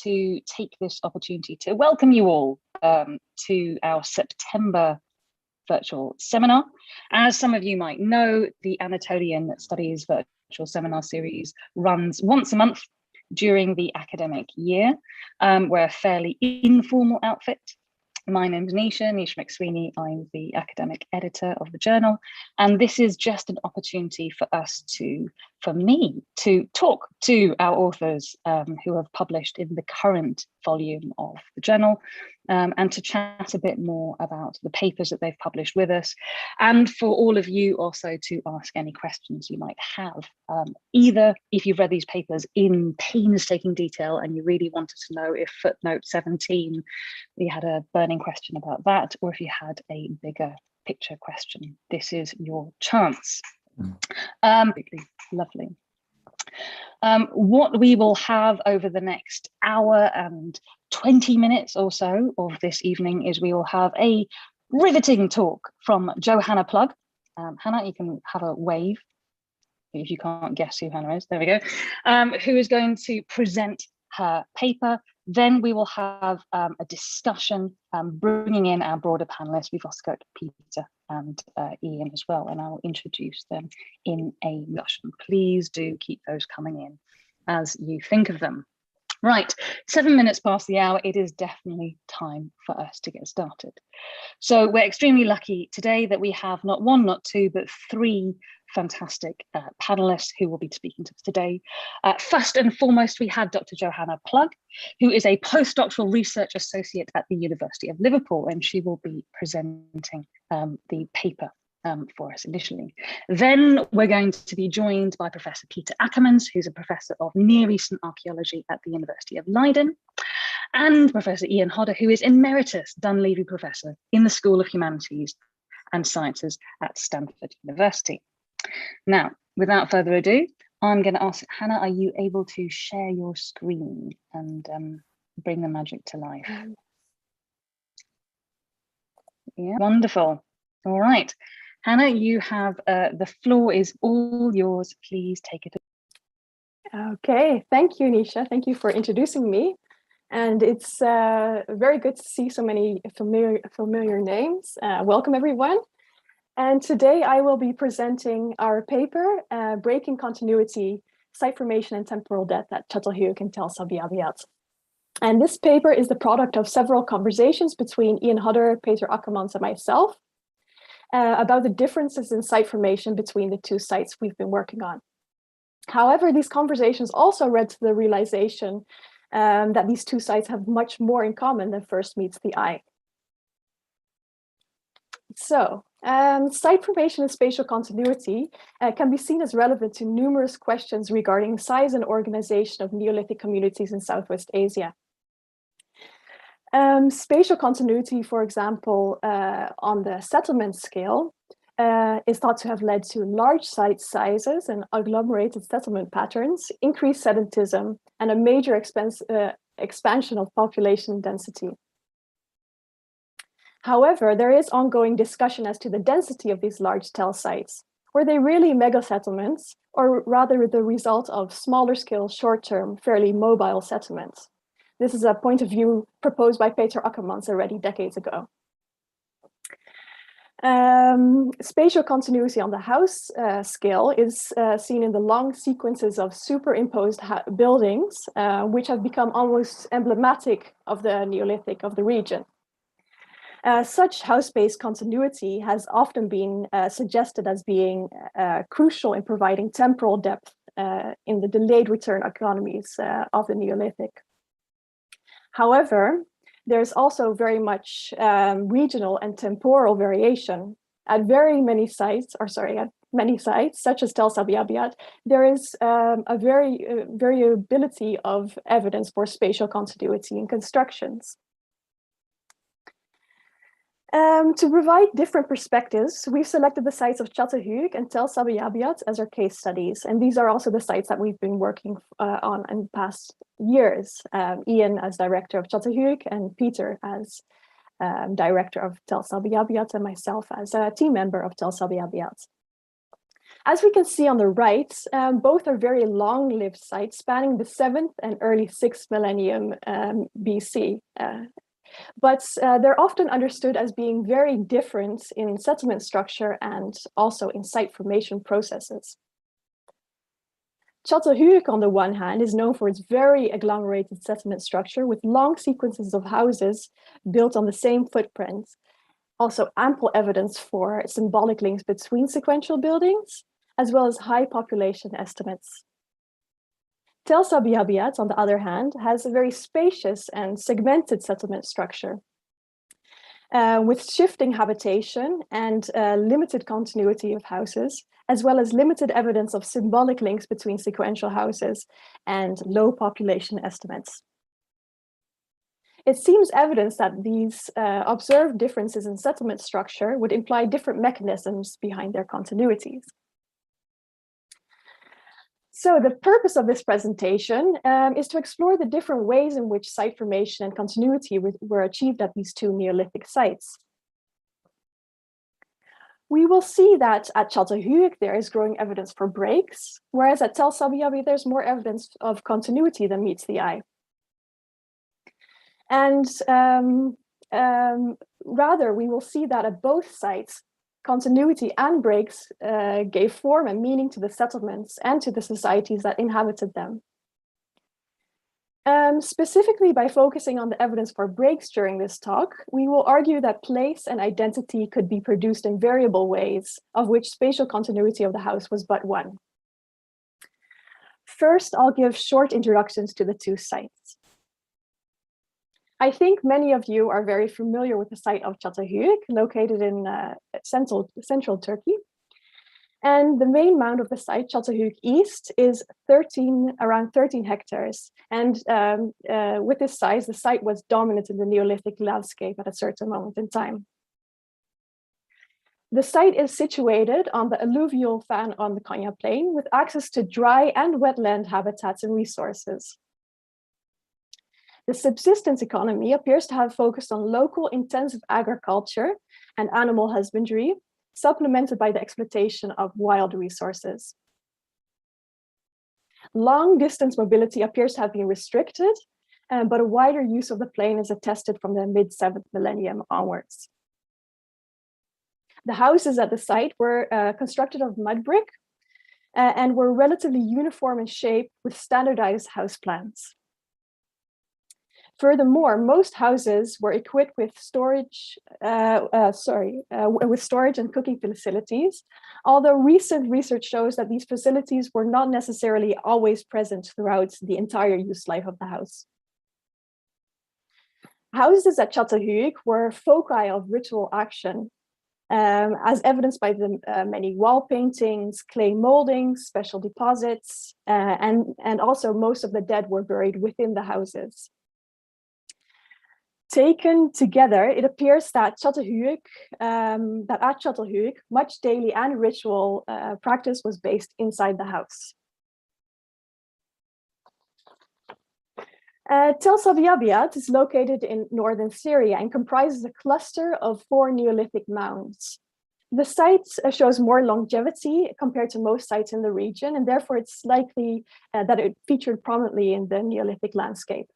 to take this opportunity to welcome you all to our September virtual seminar. As some of you might know, the Anatolian Studies virtual seminar series runs once a month during the academic year. We're a fairly informal outfit. My name's Nisha McSweeney. I'm the academic editor of the journal, and this is just an opportunity for me to talk to our authors who have published in the current volume of the journal, and to chat a bit more about the papers that they've published with us, and for all of you also to ask any questions you might have, either if you've read these papers in painstaking detail and you really wanted to know if footnote 17, we had a burning question about that, or if you had a bigger picture question, this is your chance. Lovely. What we will have over the next hour and 20 minutes or so of this evening is we will have a riveting talk from Johanna Plug. Hannah, you can have a wave if you can't guess who Hannah is. There we go. Who is going to present her paper. Then we will have a discussion, bringing in our broader panelists. We've also got Peter and Ian as well, and I'll introduce them in a discussion. Please do keep those coming in as you think of them. Right, 7 minutes past the hour, it is definitely time for us to get started. So we're extremely lucky today that we have not one, not two, but three fantastic panelists who will be speaking to us today. First and foremost, we had Dr. Johanna Plug, who is a postdoctoral research associate at the University of Liverpool, and she will be presenting the paper for us initially. Then we're going to be joined by Professor Peter Akkermans, who's a professor of Near Eastern archaeology at the University of Leiden, and Professor Ian Hodder, who is Emeritus Dunleavy Professor in the School of Humanities and Sciences at Stanford University. Now, without further ado, I'm going to ask Hannah, are you able to share your screen and bring the magic to life? Yeah, wonderful. All right. Hannah, you have the floor is all yours. Please take it. Okay, thank you, Nisha. Thank you for introducing me. And it's very good to see so many familiar names. Welcome, everyone. And today I will be presenting our paper, Breaking Continuity, Site Formation and Temporal Death at Çatalhöyük and Tell Sabi Abyad. And this paper is the product of several conversations between Ian Hodder, Peter Akkermans, and myself, about the differences in site formation between the two sites we've been working on. However, these conversations also led to the realization that these two sites have much more in common than first meets the eye. So, site formation and spatial continuity can be seen as relevant to numerous questions regarding size and organization of Neolithic communities in Southwest Asia. Spatial continuity, for example, on the settlement scale, is thought to have led to large site sizes and agglomerated settlement patterns, increased sedentism, and a major expansion of population density. However, there is ongoing discussion as to the density of these large tell sites. Were they really mega settlements, or rather the result of smaller scale, short-term, fairly mobile settlements? This is a point of view proposed by Peter Akkermans already decades ago. Spatial continuity on the house scale is seen in the long sequences of superimposed buildings, which have become almost emblematic of the Neolithic of the region. Such house-based continuity has often been suggested as being crucial in providing temporal depth in the delayed return economies of the Neolithic. However, there's also very much regional and temporal variation at many sites, such as Tell Sabi Abyad. There is a variability of evidence for spatial continuity in constructions. To provide different perspectives, we've selected the sites of Çatalhöyük and Tell Sabi Abyad as our case studies, and these are also the sites that we've been working on in the past years. Ian as director of Çatalhöyük and Peter as director of Tell Sabi Abyad, and myself as a team member of Tell Sabi Abyad. As we can see on the right, both are very long-lived sites spanning the 7th and early 6th millennium BC. But they're often understood as being very different in settlement structure and also in site formation processes. Çatalhöyük, on the one hand, is known for its very agglomerated settlement structure with long sequences of houses built on the same footprint. Also ample evidence for symbolic links between sequential buildings, as well as high population estimates. Tell Sabi Abyad, on the other hand, has a very spacious and segmented settlement structure with shifting habitation and limited continuity of houses, as well as limited evidence of symbolic links between sequential houses and low population estimates. It seems evident that these observed differences in settlement structure would imply different mechanisms behind their continuities. So the purpose of this presentation is to explore the different ways in which site formation and continuity were achieved at these two Neolithic sites. We will see that at Çatalhöyük there is growing evidence for breaks, whereas at Tell Sabi Abyad there's more evidence of continuity than meets the eye. And rather, we will see that at both sites, continuity and breaks gave form and meaning to the settlements and to the societies that inhabited them. Specifically, by focusing on the evidence for breaks during this talk, we will argue that place and identity could be produced in variable ways, of which spatial continuity of the house was but one. First, I'll give short introductions to the two sites. I think many of you are very familiar with the site of Çatalhöyük, located in central Turkey. And the main mound of the site, Çatalhöyük East, is around 13 hectares. And with this size, the site was dominant in the Neolithic landscape at a certain moment in time. The site is situated on the alluvial fan on the Konya Plain with access to dry and wetland habitats and resources. The subsistence economy appears to have focused on local intensive agriculture and animal husbandry, supplemented by the exploitation of wild resources. Long distance mobility appears to have been restricted, but a wider use of the plain is attested from the mid-7th millennium onwards. The houses at the site were constructed of mud brick and were relatively uniform in shape with standardized house plans. Furthermore, most houses were equipped with storage and cooking facilities, although recent research shows that these facilities were not necessarily always present throughout the entire use life of the house. Houses at Çatalhöyük were foci of ritual action, as evidenced by the many wall paintings, clay moldings, special deposits, and also most of the dead were buried within the houses. Taken together, it appears that at Çatalhöyük, much daily and ritual practice was based inside the house. Tell Sabi Abyad is located in northern Syria and comprises a cluster of 4 Neolithic mounds. The site shows more longevity compared to most sites in the region, and therefore it's likely that it featured prominently in the Neolithic landscape.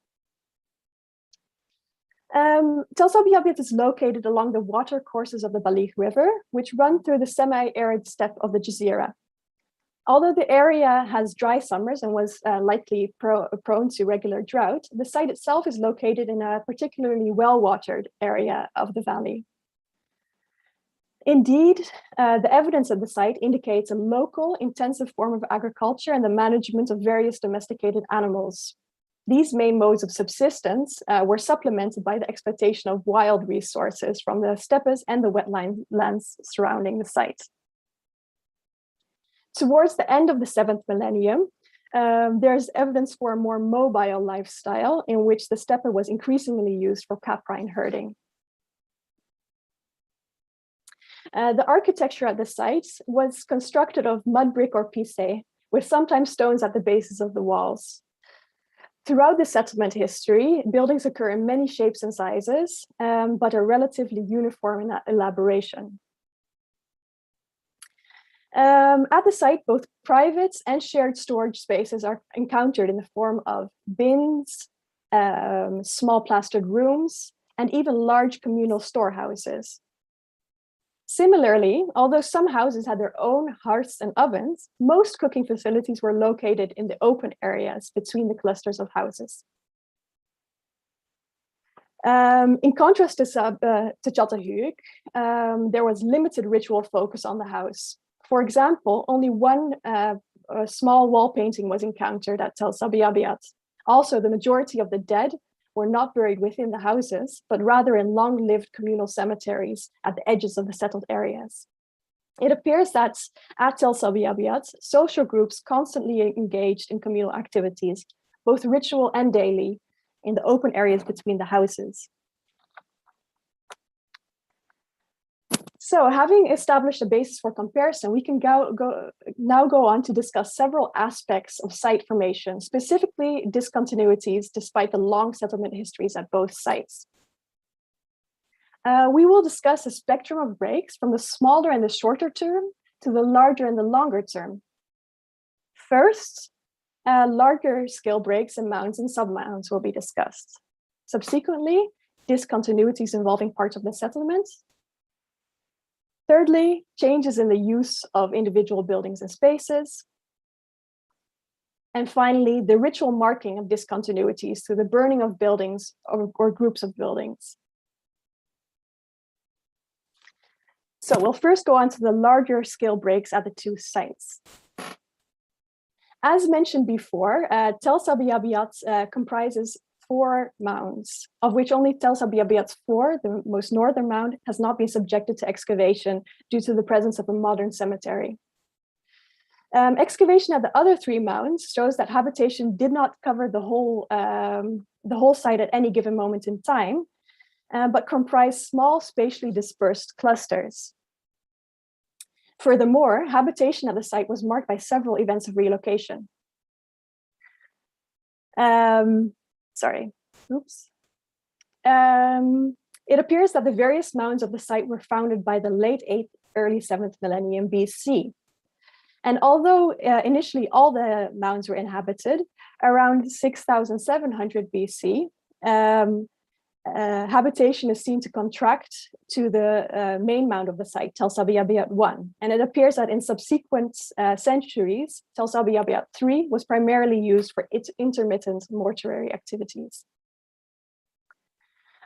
Tell Sabi Abyad is located along the water courses of the Baligh River, which run through the semi-arid steppe of the Jazeera. Although the area has dry summers and was likely prone to regular drought, the site itself is located in a particularly well-watered area of the valley. Indeed, the evidence at the site indicates a local intensive form of agriculture and the management of various domesticated animals. These main modes of subsistence were supplemented by the exploitation of wild resources from the steppes and the wetlands surrounding the site. Towards the end of the 7th millennium, there's evidence for a more mobile lifestyle in which the steppe was increasingly used for caprine herding. The architecture at the site was constructed of mud brick or pisse, with sometimes stones at the bases of the walls. Throughout the settlement history, buildings occur in many shapes and sizes, but are relatively uniform in that elaboration. At the site, both private and shared storage spaces are encountered in the form of bins, small plastered rooms, and even large communal storehouses. Similarly, although some houses had their own hearths and ovens, most cooking facilities were located in the open areas between the clusters of houses. In contrast to Çatalhöyük, there was limited ritual focus on the house. For example, only one small wall painting was encountered at Tell Sabi Abyad. Also, the majority of the dead were not buried within the houses, but rather in long-lived communal cemeteries at the edges of the settled areas. It appears that at Tell Sabi Abyad, social groups constantly engaged in communal activities, both ritual and daily, in the open areas between the houses. So, having established a basis for comparison, we can now go on to discuss several aspects of site formation, specifically discontinuities despite the long settlement histories at both sites. We will discuss a spectrum of breaks from the smaller and the shorter term to the larger and the longer term. First, larger scale breaks and mounds and submounds will be discussed. Subsequently, discontinuities involving parts of the settlement. Thirdly, changes in the use of individual buildings and spaces. And finally, the ritual marking of discontinuities through the burning of buildings or groups of buildings. So we'll first go on to the larger scale breaks at the two sites. As mentioned before, Tell Sabi Abyad comprises 4 mounds, of which only Tell Sabi Abyad 4, the most northern mound, has not been subjected to excavation due to the presence of a modern cemetery. Excavation at the other 3 mounds shows that habitation did not cover the whole site at any given moment in time, but comprised small, spatially dispersed clusters. Furthermore, habitation at the site was marked by several events of relocation. It appears that the various mounds of the site were founded by the late 8th, early 7th millennium BC. And although initially all the mounds were inhabited, around 6700 BC, habitation is seen to contract to the main mound of the site, Tell Sabi Abyad 1. And it appears that in subsequent centuries, Tell Sabi Abyad 3 was primarily used for its intermittent mortuary activities.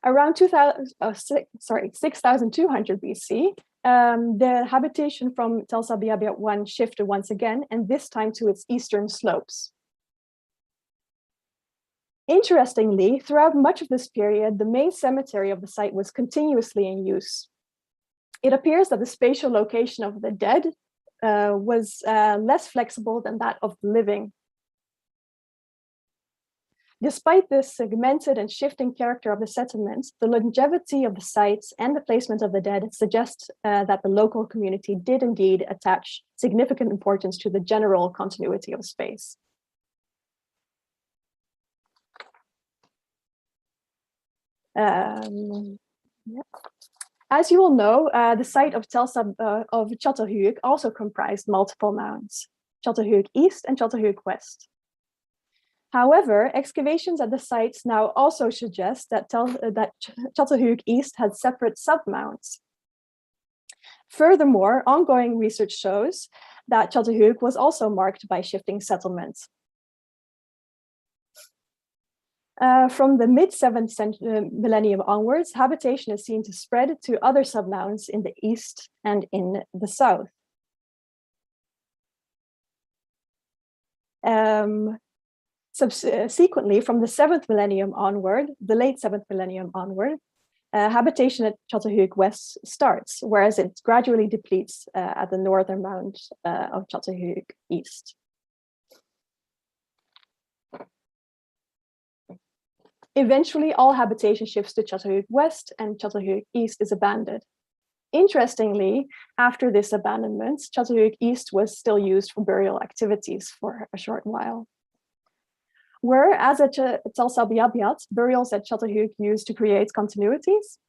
Around 6200 BC, the habitation from Tell Sabi Abyad 1 shifted once again, and this time to its eastern slopes. Interestingly, throughout much of this period, the main cemetery of the site was continuously in use. It appears that the spatial location of the dead was less flexible than that of the living. Despite this segmented and shifting character of the settlement, the longevity of the sites and the placement of the dead suggests that the local community did indeed attach significant importance to the general continuity of space. As you all know, the site of Çatalhöyük also comprised multiple mounds, Çatalhöyük East and Çatalhöyük West. However, excavations at the sites now also suggest that Çatalhöyük East had separate submounds. Furthermore, ongoing research shows that Çatalhöyük was also marked by shifting settlements. From the mid-7th millennium onwards, habitation is seen to spread to other submounds in the east and in the south. Subsequently, from the 7th millennium onward, the late 7th millennium onward, habitation at Çatalhöyük West starts, whereas it gradually depletes at the northern mound of Çatalhöyük East. Eventually, all habitation shifts to Çatalhöyük West and Çatalhöyük East is abandoned. Interestingly, after this abandonment, Çatalhöyük East was still used for burial activities for a short while. Whereas at Tell Sabi Abyad, burials at Çatalhöyük used to create continuities.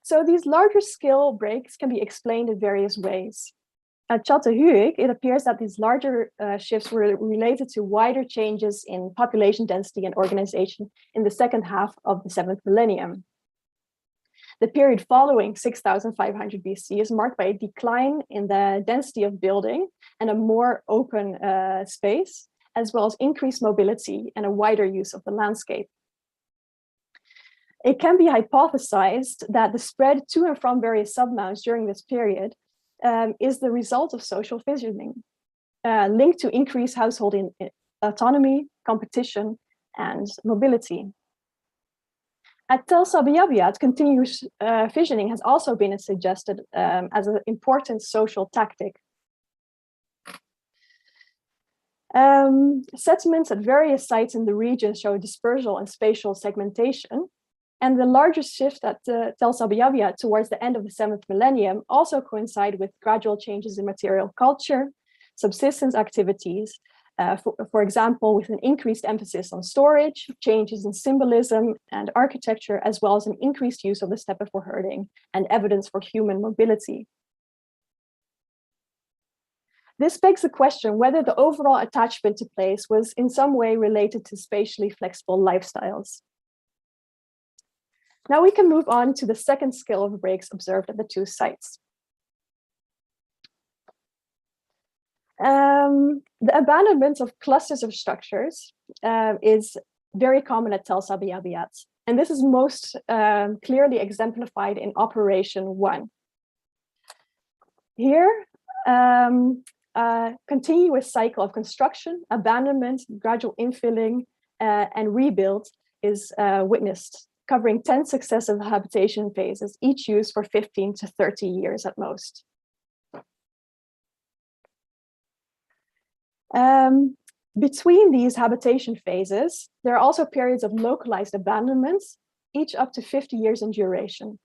So these larger scale breaks can be explained in various ways. At Çatalhöyük, it appears that these larger shifts were related to wider changes in population density and organization in the second half of the 7th millennium. The period following 6500 BC is marked by a decline in the density of building and a more open space, as well as increased mobility and a wider use of the landscape. It can be hypothesized that the spread to and from various submounts during this period is the result of social fissioning, linked to increased household autonomy, competition, and mobility. At Tell Sabi Abyad, continuous fissioning has also been suggested as an important social tactic. Settlements at various sites in the region show dispersal and spatial segmentation. And the largest shift at Tell Sabi Abyad towards the end of the 7th millennium also coincide with gradual changes in material culture, subsistence activities, for example, with an increased emphasis on storage, changes in symbolism and architecture, as well as an increased use of the steppe for herding and evidence for human mobility. This begs the question whether the overall attachment to place was in some way related to spatially flexible lifestyles. Now we can move on to the second scale of breaks observed at the two sites. The abandonment of clusters of structures is very common at Tell Sabi Abyad, and this is most clearly exemplified in Operation 1. Here, a continuous cycle of construction, abandonment, gradual infilling, and rebuild is witnessed, covering 10 successive habitation phases, each used for 15 to 30 years at most. Between these habitation phases, there are also periods of localized abandonments, each up to 50 years in duration.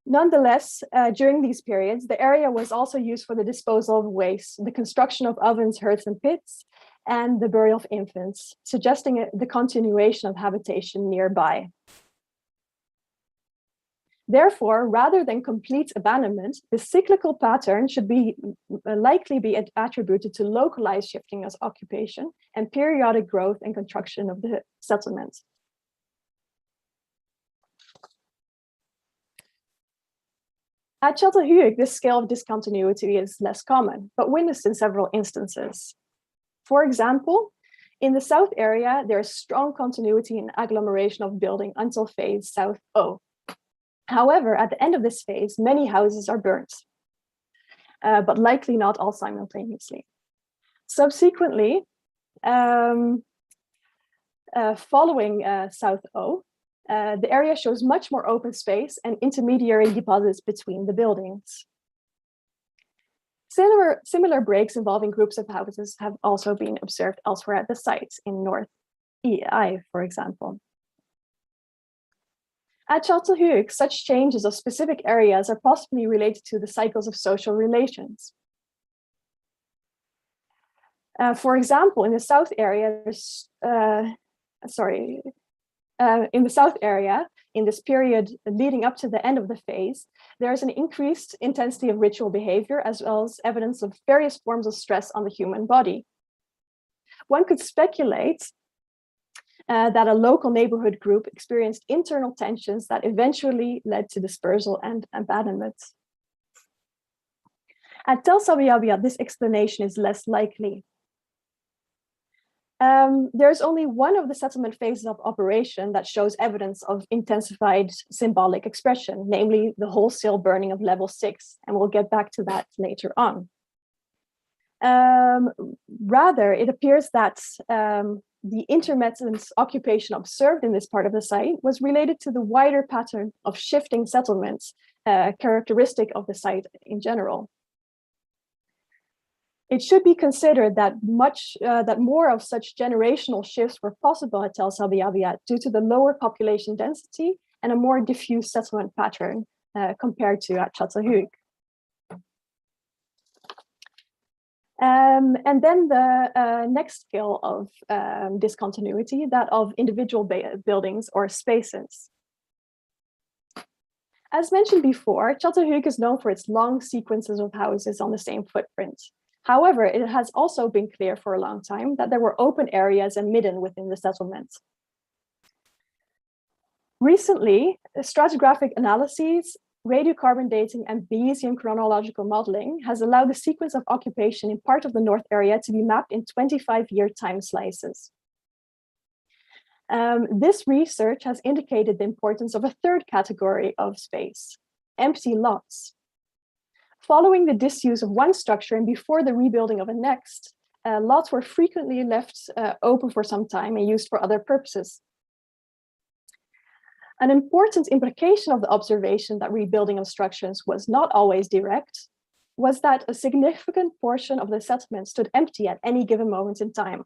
Nonetheless, during these periods, the area was also used for the disposal of waste, the construction of ovens, hearths, and pits, and the burial of infants, suggesting the continuation of habitation nearby. Therefore, rather than complete abandonment, the cyclical pattern should likely be attributed to localized shifting as occupation and periodic growth and construction of the settlement. At Çatalhöyük, this scale of discontinuity is less common, but witnessed in several instances. For example, in the south area, there is strong continuity and agglomeration of building until phase South O. However, at the end of this phase, many houses are burnt, but likely not all simultaneously. Subsequently, following South O, the area shows much more open space and intermediary deposits between the buildings. Similar breaks involving groups of houses have also been observed elsewhere at the sites in North EI, for example. At Çatalhöyük, such changes of specific areas are possibly related to the cycles of social relations. For example, in the south area, in this period leading up to the end of the phase, there is an increased intensity of ritual behavior, as well as evidence of various forms of stress on the human body. One could speculate that a local neighborhood group experienced internal tensions that eventually led to dispersal and abandonment. At Tell Sabi Abyad, this explanation is less likely. There's only one of the settlement phases of operation that shows evidence of intensified symbolic expression, namely the wholesale burning of level 6, and we'll get back to that later on. Rather, it appears that the intermittent occupation observed in this part of the site was related to the wider pattern of shifting settlements, characteristic of the site in general. It should be considered that more of such generational shifts were possible at Tell Sabi Abyad due to the lower population density and a more diffuse settlement pattern compared to at Çatalhöyük. And then the next scale of discontinuity, that of individual buildings or spaces. As mentioned before, Çatalhöyük is known for its long sequences of houses on the same footprint. However, it has also been clear for a long time that there were open areas and midden within the settlement. Recently, stratigraphic analyses, radiocarbon dating, and Bayesian chronological modeling has allowed the sequence of occupation in part of the north area to be mapped in 25-year time slices. This research has indicated the importance of a third category of space, empty lots. Following the disuse of one structure and before the rebuilding of a next, lots were frequently left open for some time and used for other purposes. An important implication of the observation that rebuilding of structures was not always direct was that a significant portion of the settlement stood empty at any given moment in time.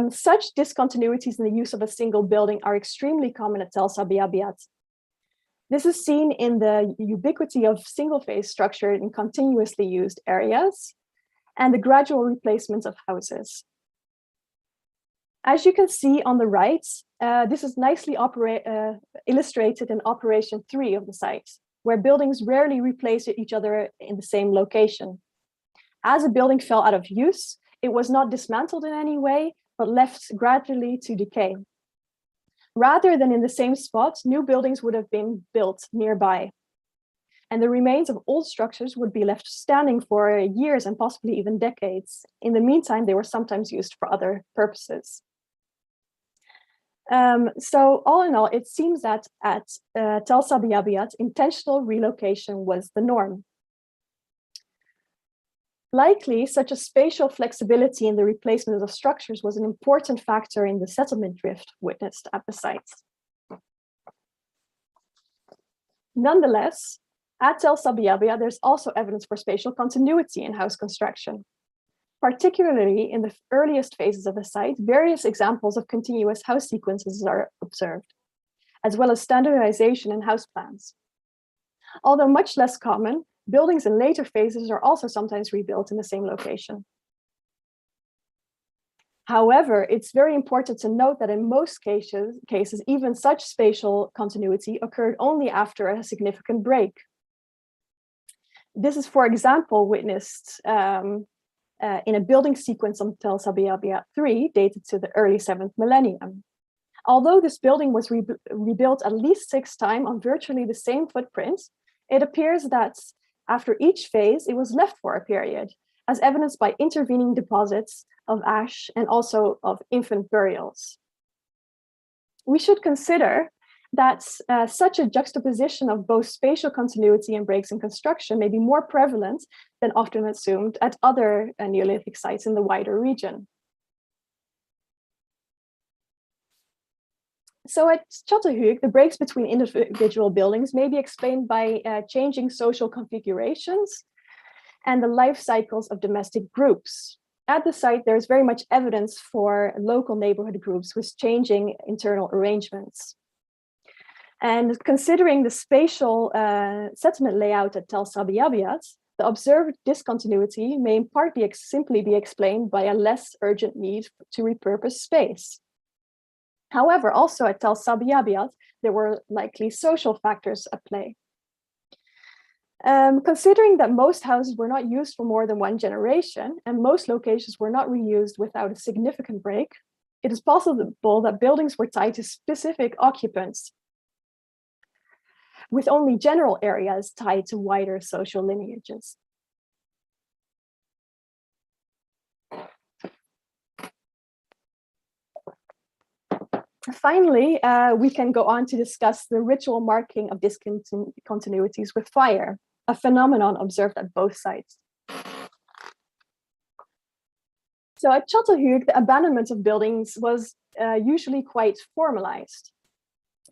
Such discontinuities in the use of a single building are extremely common at Tell Sabi Abyad. This is seen in the ubiquity of single-phase structure in continuously used areas and the gradual replacement of houses. As you can see on the right, this is nicely illustrated in Operation 3 of the site, where buildings rarely replace each other in the same location. As a building fell out of use, it was not dismantled in any way, but left gradually to decay. Rather than in the same spot, new buildings would have been built nearby. And the remains of old structures would be left standing for years and possibly even decades. In the meantime, they were sometimes used for other purposes. So all in all, it seems that at Tell Sabi Abyad, intentional relocation was the norm. Likely, such a spatial flexibility in the replacement of structures was an important factor in the settlement drift witnessed at the site. Nonetheless, at Tell Sabi Abyad, there's also evidence for spatial continuity in house construction. Particularly in the earliest phases of the site, various examples of continuous house sequences are observed, as well as standardization in house plans. Although much less common, buildings in later phases are also sometimes rebuilt in the same location. However, it's very important to note that in most cases, even such spatial continuity occurred only after a significant break. This is, for example, witnessed in a building sequence on Tell Sabi Abyad 3, dated to the early 7th millennium. Although this building was rebuilt at least 6 times on virtually the same footprint, it appears that after each phase, it was left for a period, as evidenced by intervening deposits of ash and also of infant burials. We should consider that such a juxtaposition of both spatial continuity and breaks in construction may be more prevalent than often assumed at other Neolithic sites in the wider region. So at Çatalhöyük, the breaks between individual buildings may be explained by changing social configurations and the life cycles of domestic groups. At the site, there's very much evidence for local neighborhood groups with changing internal arrangements. And considering the spatial settlement layout at Tell Sabi Abyad, the observed discontinuity may in part simply be explained by a less urgent need to repurpose space. However, also at Tell Sabi Abyad, there were likely social factors at play. Considering that most houses were not used for more than one generation, and most locations were not reused without a significant break, it is possible that buildings were tied to specific occupants, with only general areas tied to wider social lineages. Finally, we can go on to discuss the ritual marking of discontinuities with fire, a phenomenon observed at both sites. So at Çatalhöyük, the abandonment of buildings was usually quite formalized.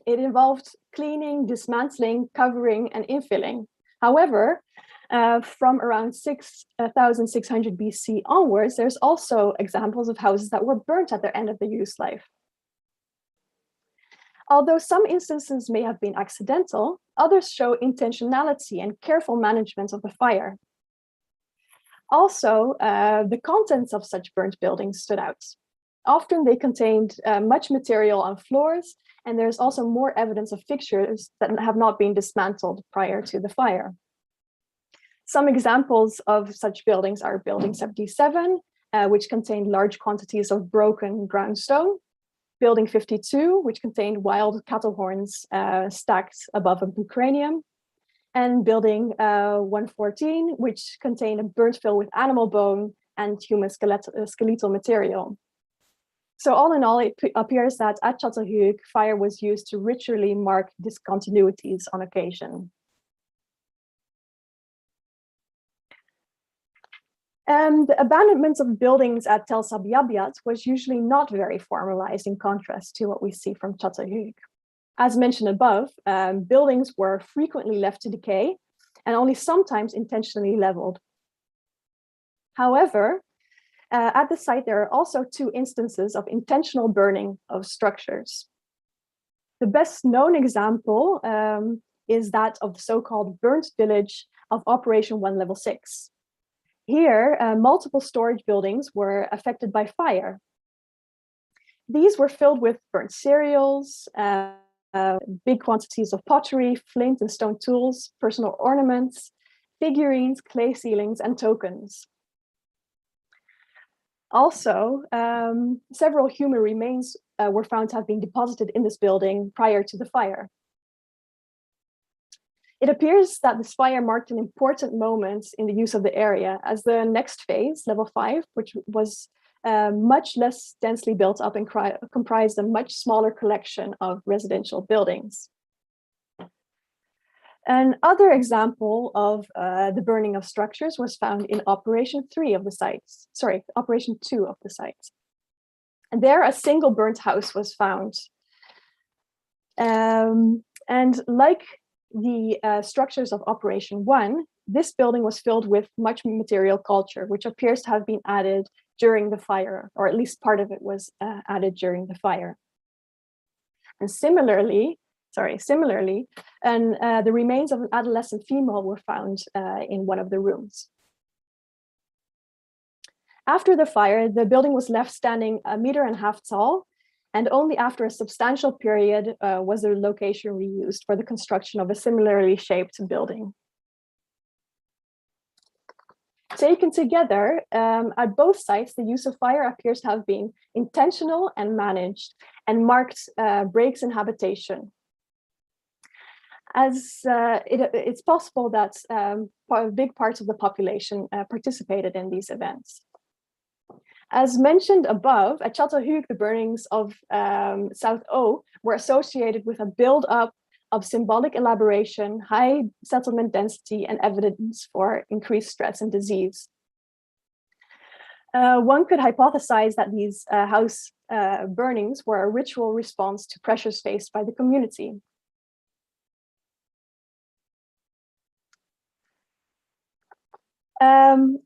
It involved cleaning, dismantling, covering, and infilling. However, from around 6,600 BC onwards, there's also examples of houses that were burnt at their end of the use life. Although some instances may have been accidental, others show intentionality and careful management of the fire. Also, the contents of such burnt buildings stood out. Often they contained much material on floors, and there's also more evidence of fixtures that have not been dismantled prior to the fire. Some examples of such buildings are Building 77, which contained large quantities of broken ground stone, Building 52, which contained wild cattle horns stacked above a bucranium, and Building 114, which contained a burnt fill with animal bone and human skeletal material. So all in all, it appears that at Çatalhöyük, fire was used to ritually mark discontinuities on occasion. The abandonment of buildings at Tell Sabi Abyad was usually not very formalized, in contrast to what we see from Çatalhöyük. As mentioned above, buildings were frequently left to decay and only sometimes intentionally leveled. However, at the site, there are also two instances of intentional burning of structures. The best known example is that of the so-called burnt village of Operation 1 Level 6. Here, multiple storage buildings were affected by fire. These were filled with burnt cereals, big quantities of pottery, flint and stone tools, personal ornaments, figurines, clay ceilings, and tokens. Also, several human remains were found to have been deposited in this building prior to the fire. It appears that this fire marked an important moment in the use of the area, as the next phase, level 5, which was much less densely built up and comprised a much smaller collection of residential buildings. Another example of the burning of structures was found in Operation 2 of the site. And there a single burnt house was found. And like the structures of Operation 1, this building was filled with much material culture, which appears to have been added during the fire, or at least part of it was added during the fire. And similarly, the remains of an adolescent female were found in one of the rooms. After the fire, the building was left standing 1.5 meters tall, and only after a substantial period was the location reused for the construction of a similarly shaped building. Taken together, at both sites, the use of fire appears to have been intentional and managed, and marked breaks in habitation. As it's possible that big parts of the population participated in these events. As mentioned above, at Çatalhöyük, the burnings of South O were associated with a build-up of symbolic elaboration, high settlement density, and evidence for increased stress and disease. One could hypothesize that these house burnings were a ritual response to pressures faced by the community.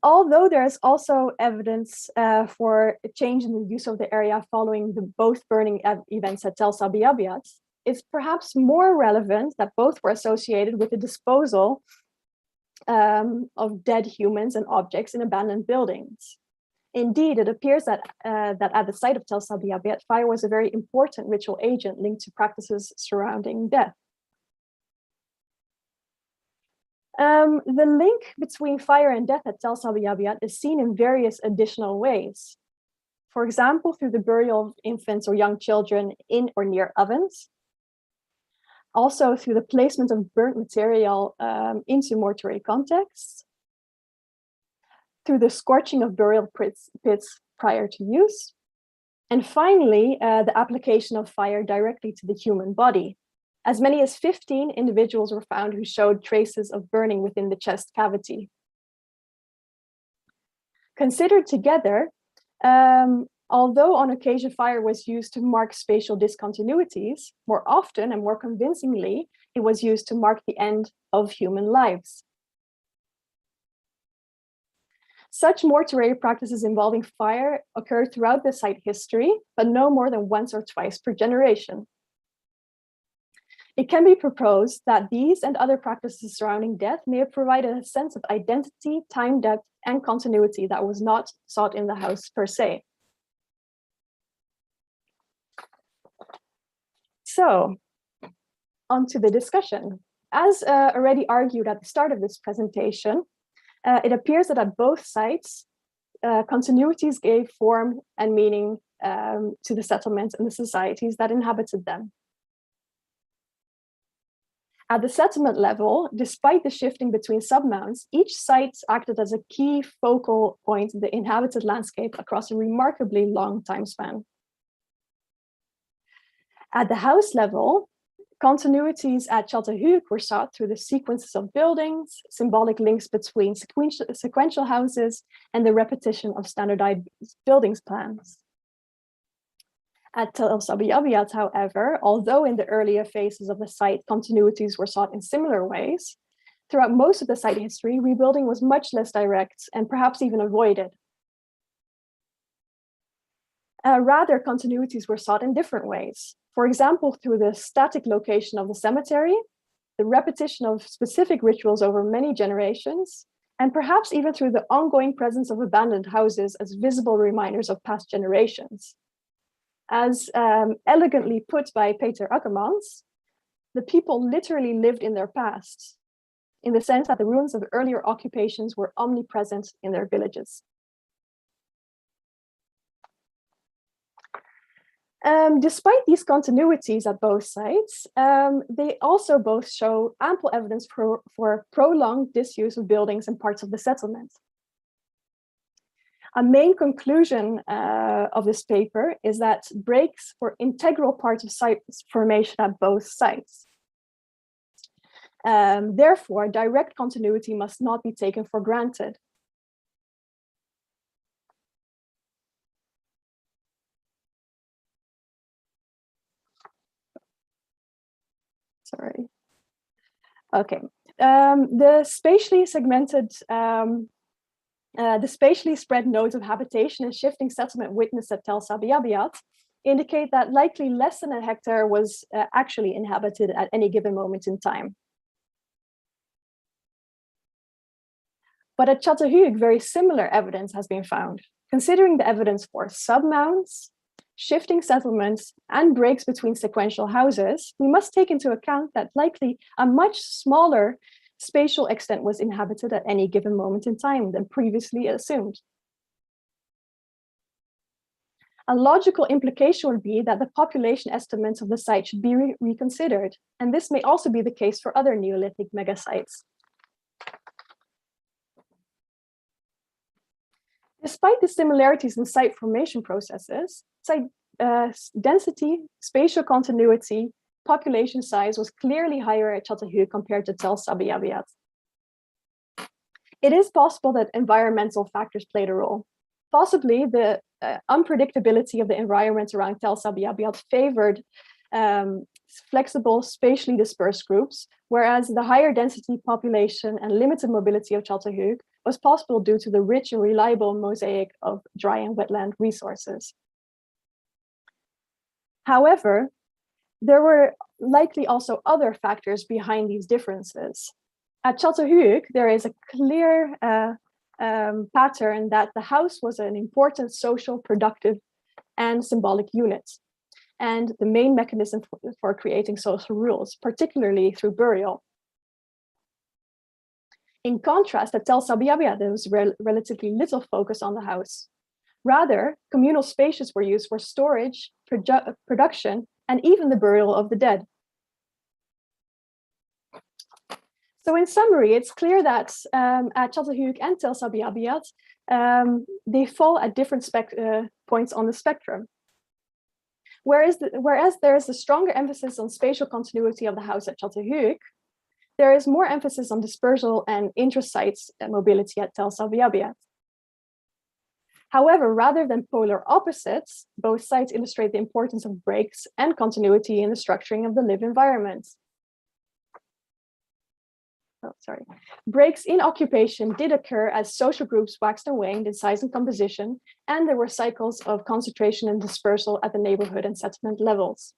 Although there is also evidence for a change in the use of the area following the both burning events at Tell Sabi Abyad, it's perhaps more relevant that both were associated with the disposal of dead humans and objects in abandoned buildings. Indeed, it appears that at the site of Tell Sabi Abyad, fire was a very important ritual agent linked to practices surrounding death. The link between fire and death at Tell Sabi Abyad is seen in various additional ways. For example, through the burial of infants or young children in or near ovens. Also through the placement of burnt material into mortuary contexts. Through the scorching of burial pits prior to use. And finally, the application of fire directly to the human body. As many as 15 individuals were found who showed traces of burning within the chest cavity. Considered together, although on occasion fire was used to mark spatial discontinuities, more often and more convincingly, it was used to mark the end of human lives. Such mortuary practices involving fire occurred throughout the site history, but no more than once or twice per generation. It can be proposed that these and other practices surrounding death may have provided a sense of identity, time depth, and continuity that was not sought in the house per se. So, on to the discussion. As already argued at the start of this presentation, it appears that at both sites, continuities gave form and meaning to the settlements and the societies that inhabited them. At the settlement level, despite the shifting between submounts, each site acted as a key focal point in the inhabited landscape across a remarkably long time span. At the house level, continuities at Çatalhöyük were sought through the sequences of buildings, symbolic links between sequential houses, and the repetition of standardized buildings plans. At Tell Sabi Abyad, however, although in the earlier phases of the site, continuities were sought in similar ways, throughout most of the site history, rebuilding was much less direct and perhaps even avoided. Rather, continuities were sought in different ways. For example, through the static location of the cemetery, the repetition of specific rituals over many generations, and perhaps even through the ongoing presence of abandoned houses as visible reminders of past generations. As elegantly put by Peter Akkermans, the people literally lived in their past, in the sense that the ruins of earlier occupations were omnipresent in their villages. Despite these continuities at both sites, they also both show ample evidence for prolonged disuse of buildings and parts of the settlement. A main conclusion of this paper is that breaks were integral parts of site formation at both sites. Therefore, direct continuity must not be taken for granted. Sorry. Okay. The spatially segmented the spatially spread nodes of habitation and shifting settlement witnessed at Tell Sabi Abyad indicate that likely less than a hectare was actually inhabited at any given moment in time. But at Çatalhöyük, very similar evidence has been found. Considering the evidence for submounts, shifting settlements, and breaks between sequential houses, we must take into account that likely a much smaller spatial extent was inhabited at any given moment in time than previously assumed. A logical implication would be that the population estimates of the site should be reconsidered, and this may also be the case for other Neolithic megasites. Despite the similarities in site formation processes, site density, spatial continuity, population size was clearly higher at Çatalhöyük compared to Tell Sabi Abyad. It is possible that environmental factors played a role. Possibly the unpredictability of the environment around Tell Sabi Abyad favored flexible, spatially dispersed groups, whereas the higher density population and limited mobility of Çatalhöyük was possible due to the rich and reliable mosaic of dry and wetland resources. However, there were likely also other factors behind these differences. At Çatalhöyük, there is a clear pattern that the house was an important social, productive, and symbolic unit, and the main mechanism for creating social rules, particularly through burial. In contrast, at Tell Sabi Abyad, there was relatively little focus on the house. Rather, communal spaces were used for storage, production, and even the burial of the dead. So in summary, it's clear that at Çatalhöyük and Tell Sabi Abyad, they fall at different points on the spectrum. Whereas there is a stronger emphasis on spatial continuity of the house at Çatalhöyük, there is more emphasis on dispersal and intra-site mobility at Tell Sabi Abyad. However, rather than polar opposites, both sites illustrate the importance of breaks and continuity in the structuring of the lived environment. Breaks in occupation did occur as social groups waxed and waned in size and composition, and there were cycles of concentration and dispersal at the neighborhood and settlement levels.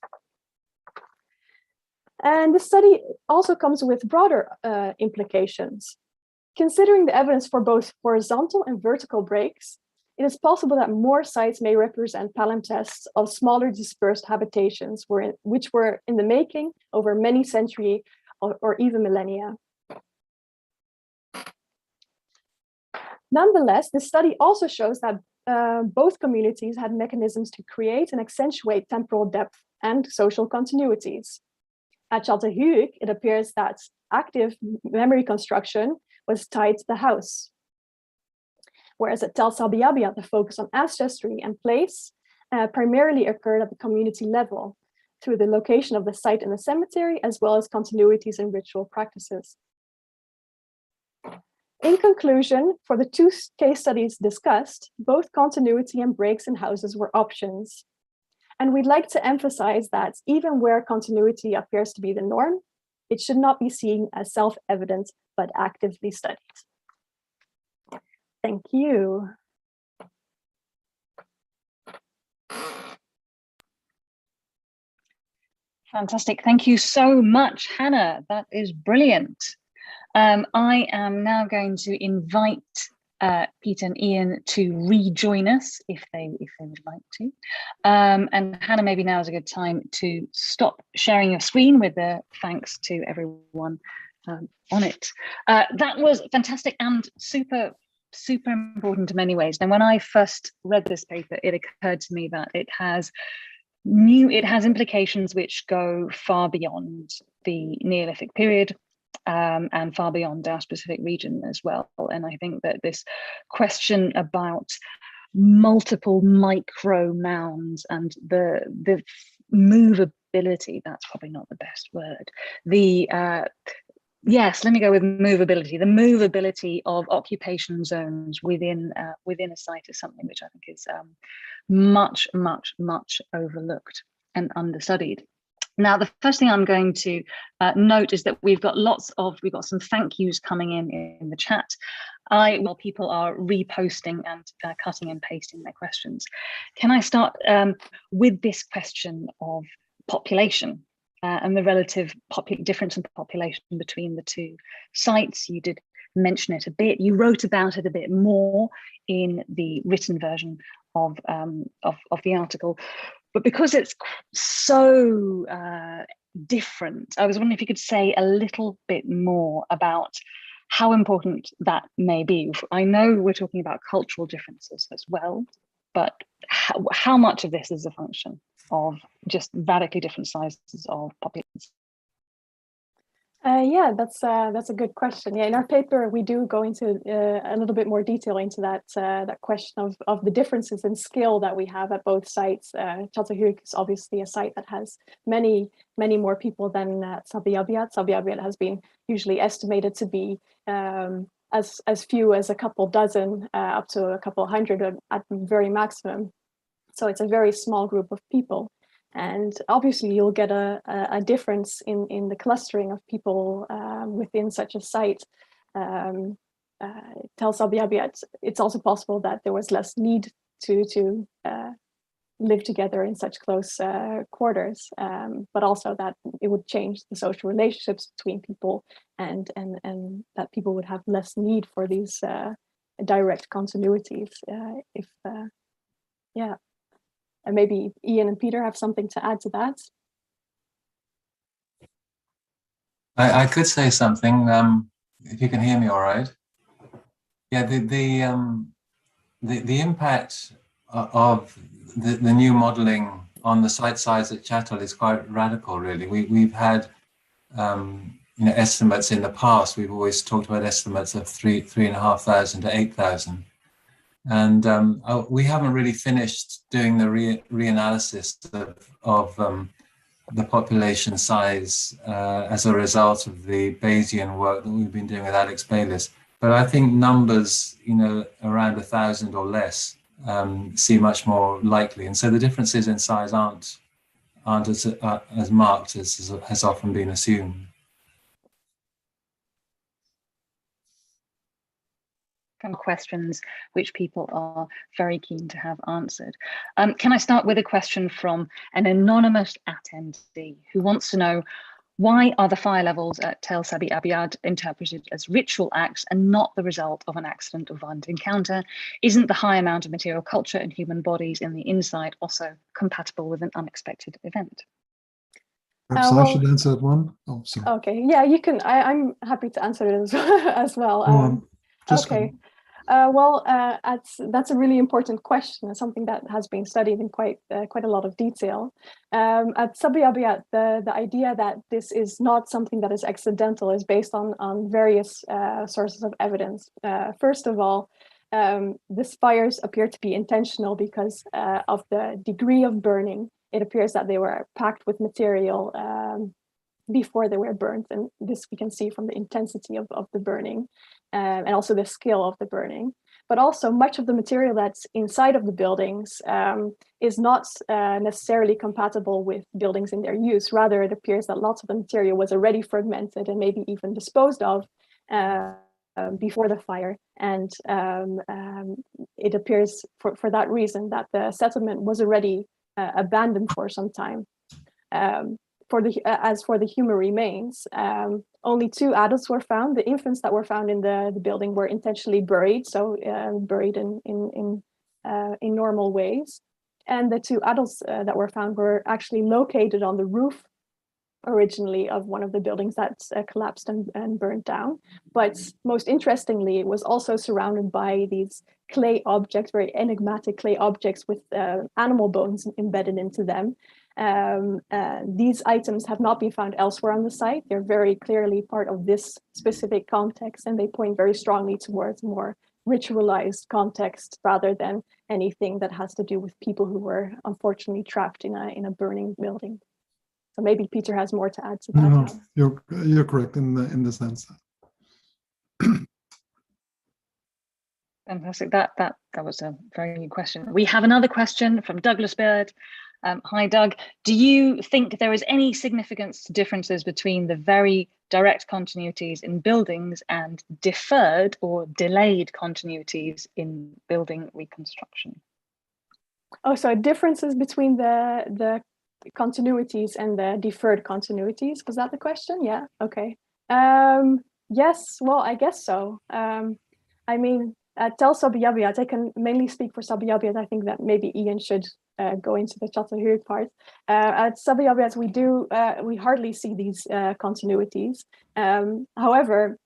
And the study also comes with broader implications. Considering the evidence for both horizontal and vertical breaks, It is possible that more sites may represent palimpsests of smaller dispersed habitations which were in the making over many centuries or even millennia. Nonetheless, this study also shows that both communities had mechanisms to create and accentuate temporal depth and social continuities. At Çatalhöyük, it appears that active memory construction was tied to the house. Whereas at Tell Sabi Abyad, the focus on ancestry and place primarily occurred at the community level through the location of the site in the cemetery, as well as continuities in ritual practices. In conclusion, for the two case studies discussed, both continuity and breaks in houses were options. And we'd like to emphasize that even where continuity appears to be the norm, it should not be seen as self-evident, but actively studied. Thank you. Fantastic. Thank you so much, Hannah. That is brilliant. I am now going to invite Peter and Ian to rejoin us if they would like to. And Hannah, maybe now is a good time to stop sharing your screen with the thanks to everyone on it. That was fantastic and super important in many ways. And when I first read this paper, it occurred to me that it has implications which go far beyond the Neolithic period and far beyond our specific region as well. And I think that this question about multiple micro mounds and the movability, that's probably not the best word, yes, let me go with movability. The movability of occupation zones within a site is something which I think is much overlooked and understudied. Now, the first thing I'm going to note is that we've got some thank yous coming in the chat. While people are reposting and cutting and pasting their questions. Can I start with this question of population? And the relative difference in population between the two sites. You did mention it a bit. You wrote about it a bit more in the written version of the article, but because it's so different, I was wondering if you could say a little bit more about how important that may be. I know we're talking about cultural differences as well, but how much of this is a function of just radically different sizes of populations? Yeah, that's a good question. Yeah, in our paper we do go into a little bit more detail into that question of the differences in scale that we have at both sites. Çatalhöyük is obviously a site that has many more people than Sabi Abyad. Sabi Abyad has been usually estimated to be as few as a couple dozen up to a couple hundred at very maximum. So it's a very small group of people. And obviously you'll get a difference in the clustering of people within such a site. Tell Sabi Abyad, it's also possible that there was less need to live together in such close quarters, but also that it would change the social relationships between people and that people would have less need for these direct continuities yeah. And maybe Ian and Peter have something to add to that. I could say something, if you can hear me all right. Yeah, the impact of the new modelling on the site size at Çatal is quite radical, really. We've had estimates in the past. We've always talked about estimates of 3,500 to 8,000. And we haven't really finished doing the reanalysis of the population size as a result of the Bayesian work that we've been doing with Alex Baylis. But I think numbers, around 1,000 or less, seem much more likely. And so the differences in size aren't as marked as has often been assumed. Kind of questions which people are very keen to have answered. Can I start with a question from an anonymous attendee who wants to know Why are the fire levels at Tell Sabi Abyad interpreted as ritual acts and not the result of an accident or violent encounter? Isn't the high amount of material culture and human bodies in the inside also compatible with an unexpected event? Perhaps I should answer that one. Oh, sorry. Okay, yeah, you can. I'm happy to answer it as well. Okay. That's a really important question, and something that has been studied in quite a lot of detail. At Sabi Abyad, the idea that this is not something that is accidental is based on various sources of evidence. First of all, these fires appear to be intentional because of the degree of burning. It appears that they were packed with material before they were burnt, and this we can see from the intensity of the burning. And also the scale of the burning. But also much of the material that's inside of the buildings is not necessarily compatible with buildings in their use. Rather, it appears that lots of the material was already fragmented and maybe even disposed of before the fire. And it appears for that reason that the settlement was already abandoned for some time. As for the human remains, only 2 adults were found. The infants that were found in the building were intentionally buried, so buried in normal ways. And the 2 adults that were found were actually located on the roof originally of one of the buildings that collapsed and burned down. But most interestingly, it was also surrounded by these clay objects, very enigmatic clay objects with animal bones embedded into them. These items have not been found elsewhere on the site. They're very clearly part of this specific context, and they point very strongly towards more ritualized context rather than anything that has to do with people who were unfortunately trapped in a burning building. So maybe Peter has more to add to that. No, you're correct in the sense. Fantastic. That was a very good question. We have another question from Douglas Bird. Hi, Doug. Do you think there is any significance to differences between the very direct continuities in buildings and deferred or delayed continuities in building reconstruction? Oh, so differences between the continuities and the deferred continuities, was that the question? Yeah, okay. Yes, well, I guess so. I mean, Tell Sabi Abyad, I can mainly speak for Sabi Abyad. I think that maybe Ian should go into the Çatalhöyük part. At Sabi Abyad, we hardly see these continuities. However,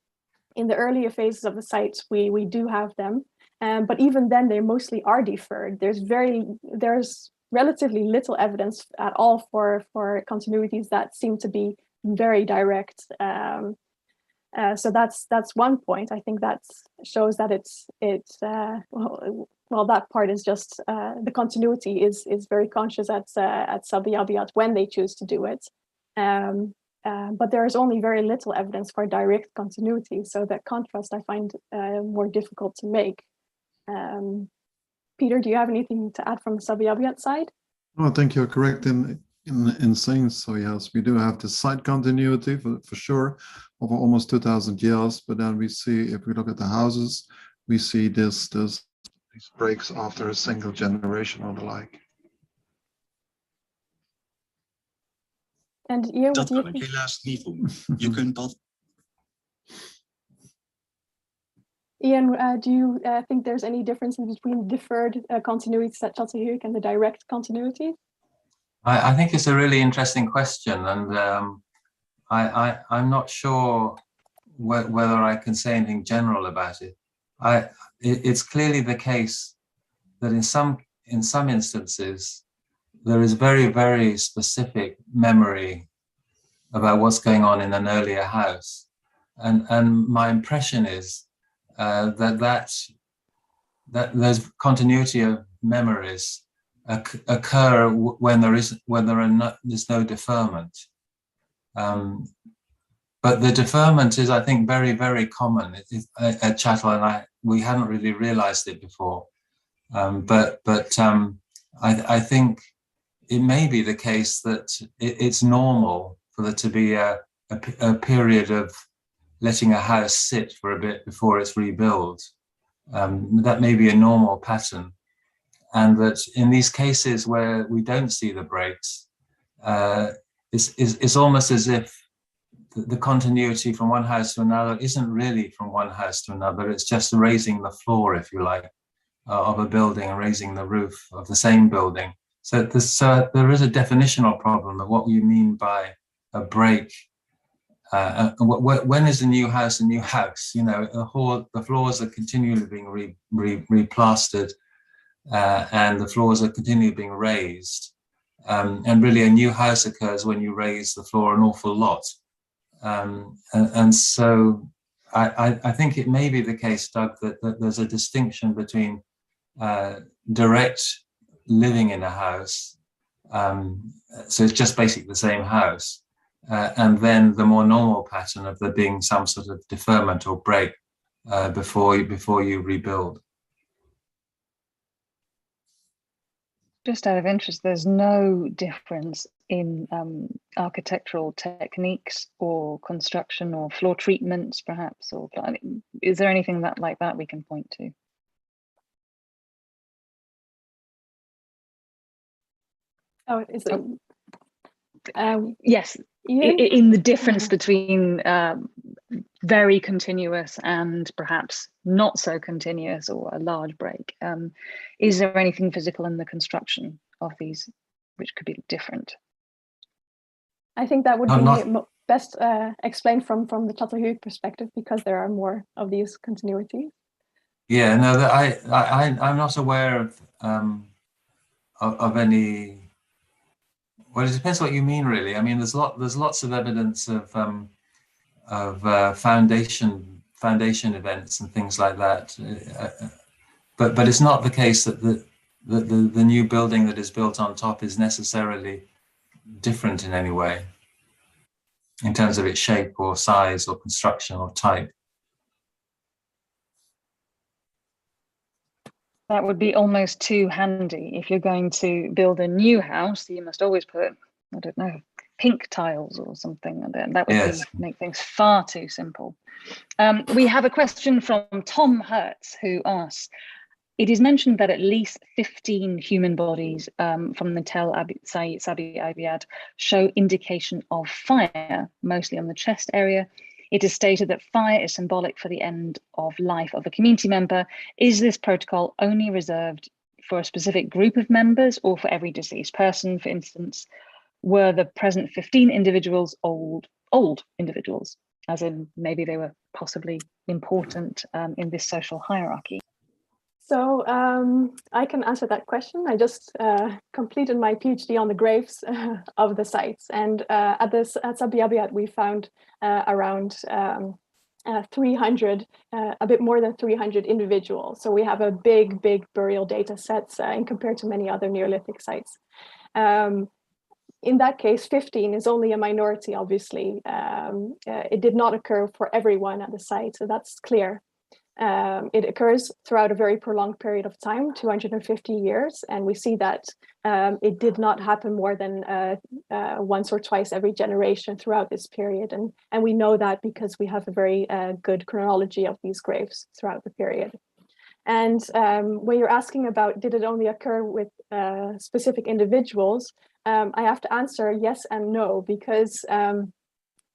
in the earlier phases of the sites, we do have them. But even then, they mostly are deferred. There's relatively little evidence at all for continuities that seem to be very direct. So that's one point. I think that shows that that part is just the continuity is very conscious at Sabi Abyad when they choose to do it. But there is only very little evidence for direct continuity. So that contrast I find more difficult to make. Peter, do you have anything to add from the Sabi Abyad side? No, I think you're correct in saying so. Yes, we do have the site continuity for sure over almost 2,000 years. But then we see, if we look at the houses, we see these breaks after a single generation or the like. En Ian, wat kan ik helaas niet doen. Je kunt dat. Ian, do you think there's any difference between deferred continuities at Çatalhöyük and the direct continuity? I think it's a really interesting question, and I'm not sure whether I can say anything general about it. It's clearly the case that in some instances there is very, very specific memory about what's going on in an earlier house, and my impression is that there's continuity of memories occur when there's no deferment. But the deferment is, I think, very, very common at Çatal, and we hadn't really realized it before. But I think it may be the case that it's normal for there to be a period of letting a house sit for a bit before it's rebuilt. That may be a normal pattern. And that in these cases where we don't see the breaks, it's almost as if the continuity from one house to another isn't really from one house to another. It's just raising the floor, if you like, of a building and raising the roof of the same building. So there is a definitional problem of what you mean by a break. When is a new house a new house? You know, the floors are continually being replastered, and the floors are continually being raised. And really, a new house occurs when you raise the floor an awful lot. And so I think it may be the case, Doug, that there's a distinction between direct living in a house, so it's just basically the same house, and then the more normal pattern of there being some sort of deferment or break before you rebuild. Just out of interest, there's no difference in architectural techniques or construction or floor treatments, perhaps, or is there anything like that we can point to? Oh, is it? Yes, in the difference between very continuous and perhaps not so continuous or a large break. Is there anything physical in the construction of these which could be different? I think that would be best explained from the Çatalhöyük perspective, because there are more of these continuities. Yeah, no, I'm not aware of any. Well, it depends what you mean, really. I mean, there's lots of evidence of foundation events and things like that, but it's not the case that the new building that is built on top is necessarily different in any way in terms of its shape or size or construction or type. That would be almost too handy. If you're going to build a new house, you must always put, I don't know, pink tiles or something. That would make things far too simple. We have a question from Tom Hertz, who asks, it is mentioned that at least 15 human bodies from the Tell Sabi Abyad show indication of fire, mostly on the chest area. It is stated that fire is symbolic for the end of life of a community member. Is this protocol only reserved for a specific group of members or for every deceased person? For instance, were the present 15 individuals old individuals, as in maybe they were possibly important in this social hierarchy? So I can answer that question. I just completed my PhD on the graves of the sites, and at Sabi Abyad we found around 300, a bit more than 300 individuals. So we have a big burial data set in compared to many other Neolithic sites. In that case, 15 is only a minority, obviously. It did not occur for everyone at the site, so that's clear. It occurs throughout a very prolonged period of time, 250 years, and we see that it did not happen more than once or twice every generation throughout this period, and we know that because we have a very good chronology of these graves throughout the period. And when you're asking about did it only occur with specific individuals, I have to answer yes and no, because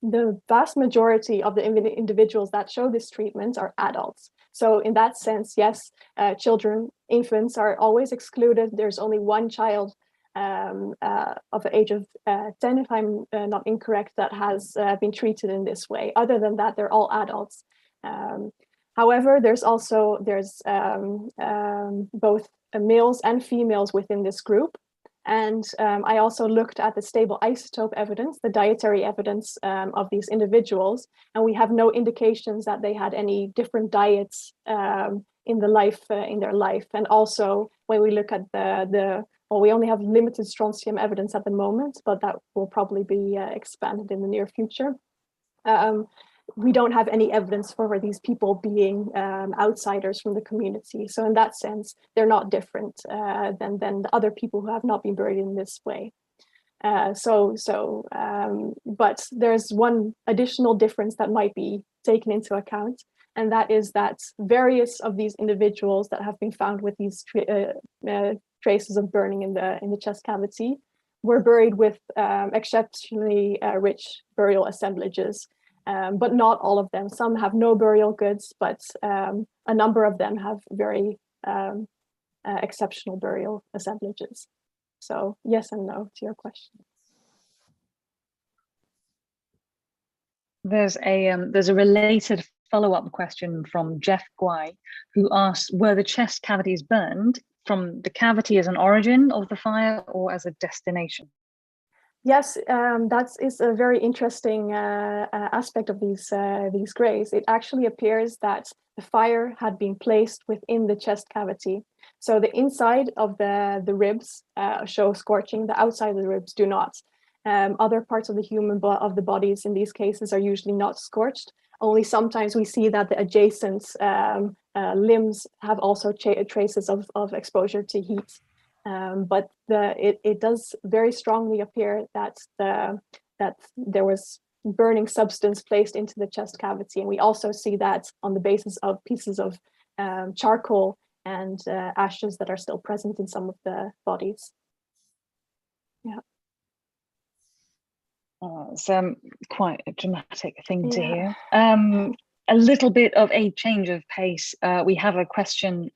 the vast majority of the individuals that show this treatment are adults. So in that sense, yes, children, infants are always excluded. There's only one child of the age of 10, if I'm not incorrect, that has been treated in this way. Other than that, they're all adults. However, there's both males and females within this group. And I also looked at the stable isotope evidence, the dietary evidence of these individuals, and we have no indications that they had any different diets in their life. And also, when we look at well, we only have limited strontium evidence at the moment, but that will probably be expanded in the near future. We don't have any evidence for these people being outsiders from the community. So in that sense, they're not different than the other people who have not been buried in this way. But there's one additional difference that might be taken into account, and that is that various of these individuals that have been found with these traces of burning in the chest cavity, were buried with exceptionally rich burial assemblages, but not all of them. Some have no burial goods, but a number of them have very exceptional burial assemblages. So yes and no to your question. There's a related follow-up question from Jeff Guy, who asks, were the chest cavities burned from the cavity as an origin of the fire or as a destination? Yes, that is a very interesting aspect of these graves. It actually appears that the fire had been placed within the chest cavity. So the inside of the ribs show scorching, the outside of the ribs do not. Other parts of the bodies in these cases are usually not scorched. Only sometimes we see that the adjacent limbs have also traces of exposure to heat. But it does very strongly appear that there was burning substance placed into the chest cavity. And we also see that on the basis of pieces of charcoal and ashes that are still present in some of the bodies. Yeah. It's quite a dramatic thing to hear. A little bit of a change of pace. We have a question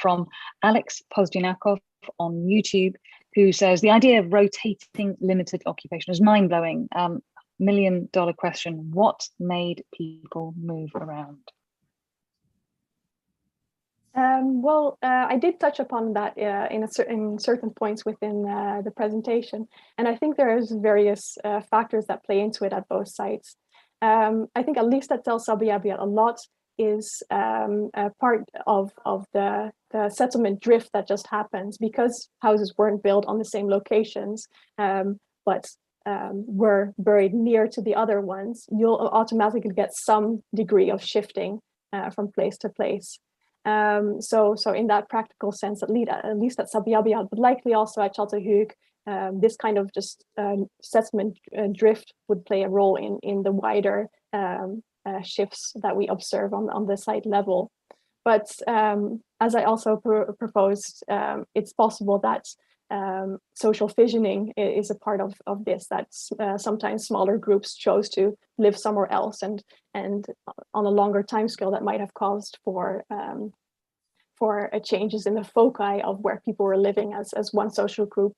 from Alex Pozdyanakov on YouTube, who says the idea of rotating limited occupation is mind-blowing. $1 million question: what made people move around? Well, I did touch upon that in certain points within the presentation, and I think there's various factors that play into it at both sites. I think at least at Tell Sabi Abyad, a lot is a part of the settlement drift that just happens because houses weren't built on the same locations, but were buried near to the other ones. You'll automatically get some degree of shifting from place to place. So in that practical sense, at least at Sabi Abyad, but likely also at Çatalhöyük, this kind of just settlement drift would play a role in the wider shifts that we observe on the site level. But as I also proposed, it's possible that social fissioning is a part of this, that sometimes smaller groups chose to live somewhere else, and on a longer timescale that might have caused for changes in the foci of where people were living as one social group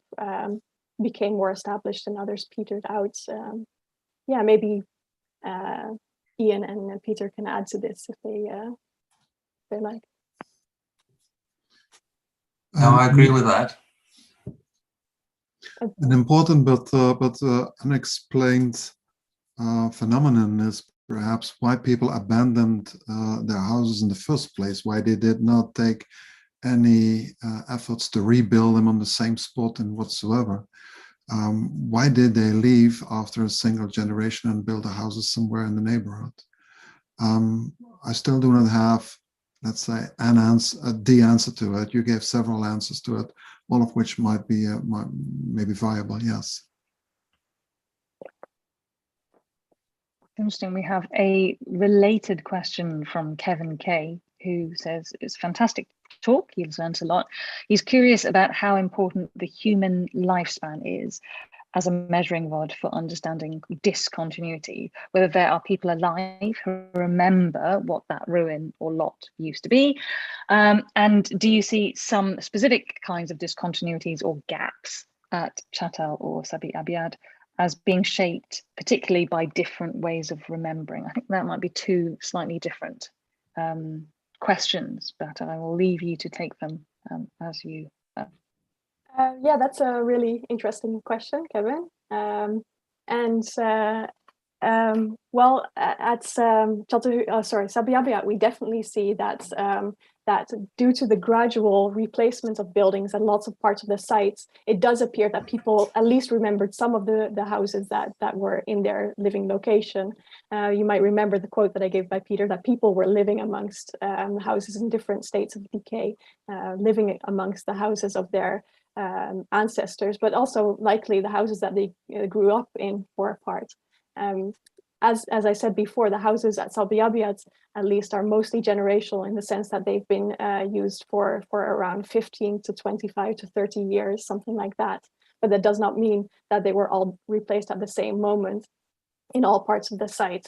became more established and others petered out. Yeah, maybe Ian and Peter can add to this if they like. No, I agree with that. An important but unexplained phenomenon is perhaps why people abandoned their houses in the first place, why they did not take any efforts to rebuild them on the same spot and whatsoever. Why did they leave after a single generation and build their houses somewhere in the neighborhood? I still do not have, let's say, the answer to it. You gave several answers to it, all of which might be maybe viable, yes. Interesting. We have a related question from Kevin K, who says it's fantastic talk. He's learned a lot. He's curious about how important the human lifespan is as a measuring rod for understanding discontinuity, whether there are people alive who remember what that ruin or lot used to be. And do you see some specific kinds of discontinuities or gaps at Çatal or Sabi Abyad as being shaped particularly by different ways of remembering? I think that might be two slightly different questions, but I will leave you to take them as you. Yeah, that's a really interesting question, Kevin. Well, at Sabi Abyad, we definitely see that that due to the gradual replacement of buildings and lots of parts of the sites, it does appear that people at least remembered some of the houses that were in their living location. You might remember the quote that I gave by Peter, that people were living amongst houses in different states of decay, living amongst the houses of their ancestors, but also likely the houses that they grew up in for a part. As I said before, the houses at Sabi Abyad at least are mostly generational in the sense that they've been used for around 15 to 25 to 30 years, something like that. but that does not mean that they were all replaced at the same moment in all parts of the site.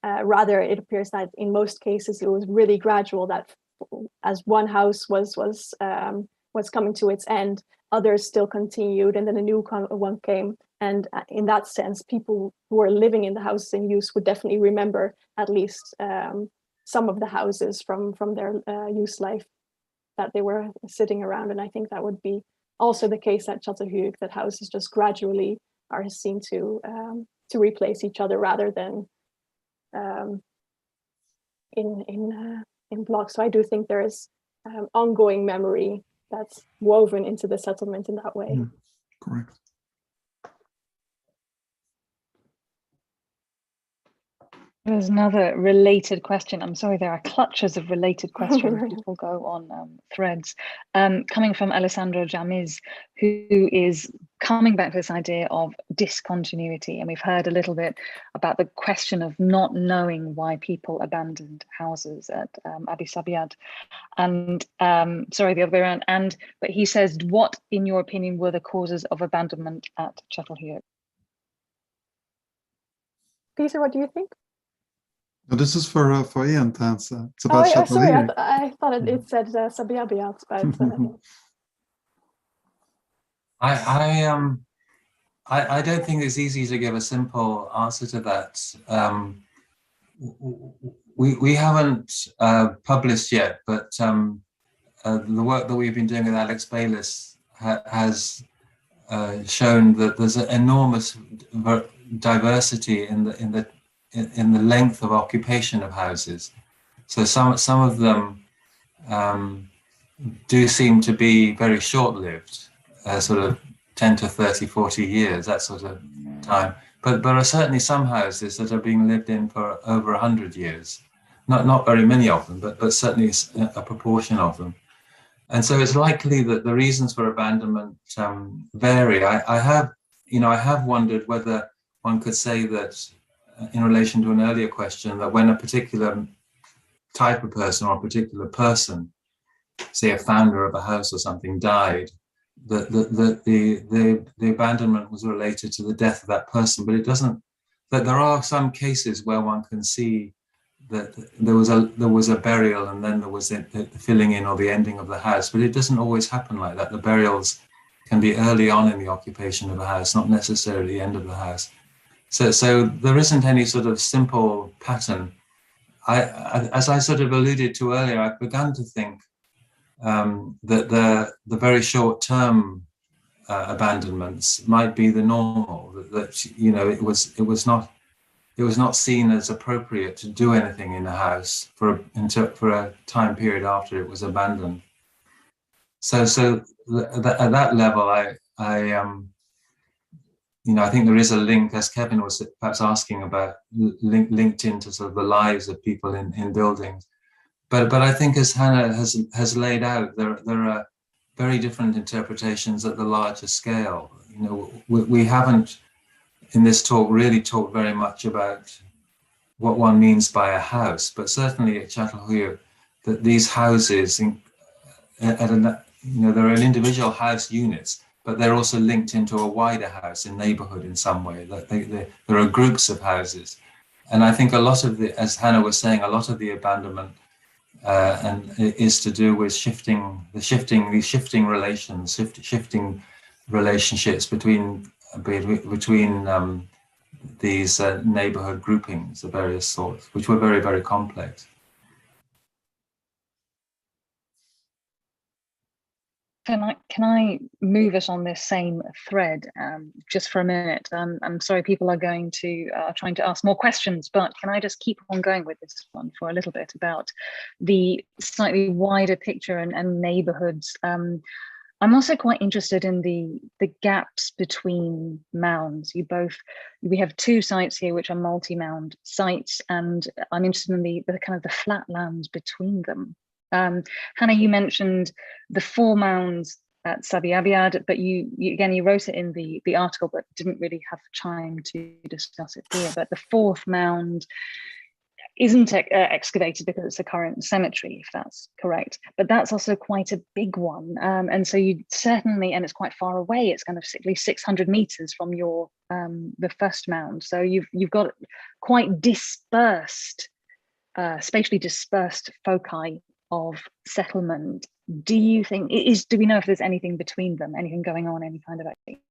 Rather, it appears that in most cases it was really gradual, that as one house was coming to its end, others still continued, and then a new one came. And in that sense, people who were living in the houses in use would definitely remember at least some of the houses from their use life that they were sitting around. And I think that would be also the case at Çatalhöyük, that houses just gradually are seen to replace each other rather than in blocks. So I do think there is ongoing memory that's woven into the settlement in that way. Correct. There's another related question. I'm sorry, there are clutches of related questions. People go on threads. Coming from Alessandro Jamiz, who is coming back to this idea of discontinuity. And we've heard a little bit about the question of not knowing why people abandoned houses at Sabi Abyad. And sorry, the other way around. But he says, what, in your opinion, were the causes of abandonment at Çatalhöyük? Peter, what do you think? No, this is for Ian to answer. It's about sorry, Çatalhöyük. I thought it said Sabi Abyad, but I don't think it's easy to give a simple answer to that. We haven't published yet, but the work that we've been doing with Alex Bayliss has shown that there's an enormous diversity in the length of occupation of houses. So some of them do seem to be very short-lived, sort of 10 to 30, 40 years, that sort of time. But there are certainly some houses that are being lived in for over 100 years. Not very many of them, but certainly a proportion of them. And so it's likely that the reasons for abandonment vary. I have wondered whether one could say that, in relation to an earlier question, that when a particular type of person or a particular person, say a founder of a house or something, died, that the abandonment was related to the death of that person. But it doesn't. That there are some cases where one can see that there was a burial and then there was the filling in or the ending of the house. But it doesn't always happen like that. The burials can be early on in the occupation of a house, not necessarily the end of the house. So there isn't any sort of simple pattern. As I sort of alluded to earlier, I've begun to think that the very short-term abandonments might be the normal. That it was not seen as appropriate to do anything in a house for a time period after it was abandoned. So at that level, I think there is a link, as Kevin was perhaps asking about, linked into sort of the lives of people in buildings. But I think, as Hannah has laid out, there are very different interpretations at the larger scale. We haven't in this talk really talked very much about what one means by a house, but certainly at Çatalhöyük, that these houses, there are individual house units, but they're also linked into a wider house in neighborhood in some way. There are groups of houses. And I think a lot of as Hannah was saying, a lot of the abandonment is to do with shifting relationships between these neighborhood groupings of various sorts, which were very, very complex. Can I move us on this same thread just for a minute? I'm sorry, people are going to trying to ask more questions, but can I just keep on going with this one for a little bit about the slightly wider picture and neighborhoods? I'm also quite interested in the gaps between mounds. We have two sites here which are multi-mound sites, and I'm interested in the kind of the flat lands between them. Hannah, you mentioned the 4 mounds at Sabi Abyad, but you wrote it in the article, but didn't really have time to discuss it here. But the 4th mound, isn't excavated because it's a current cemetery, if that's correct. But that's also quite a big one. And so you certainly, and it's quite far away, it's kind of at least 600 meters from your the first mound. So you've got quite dispersed, spatially dispersed foci of settlement. Do you think do we know if there's anything between them, anything going on, any kind of activity?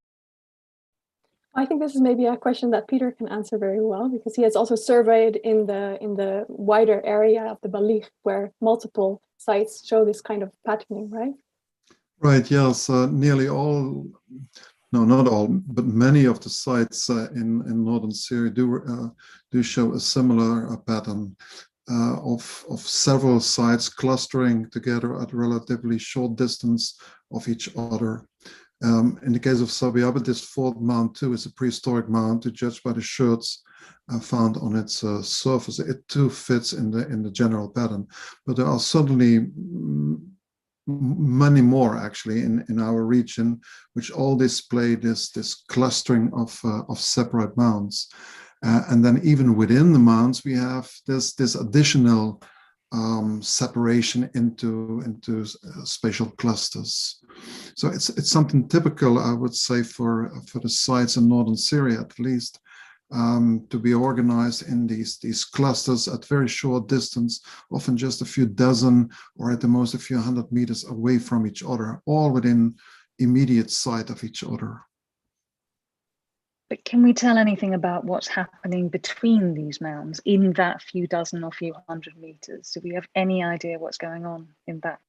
I think this is maybe a question that Peter can answer very well, because he has also surveyed in the wider area of the Balig, where multiple sites show this kind of patterning, right? Right, yes, nearly all, no, not all, but many of the sites in northern Syria do show a similar pattern of several sites clustering together at a relatively short distance of each other. In the case of Sabi Abyad, this fourth mound too is a prehistoric mound, to judge by the sherds found on its surface. It too fits in the general pattern, but there are certainly many more actually in our region, which all display this clustering of separate mounds. And then even within the mounds, we have this additional separation into spatial clusters. So it's something typical, I would say, for the sites in northern Syria at least, to be organized in these clusters at very short distance, often just a few dozen or at the most a few hundred meters away from each other, all within immediate sight of each other. But can we tell anything about what's happening between these mounds in that few dozen or few hundred meters? Do we have any idea what's going on in that?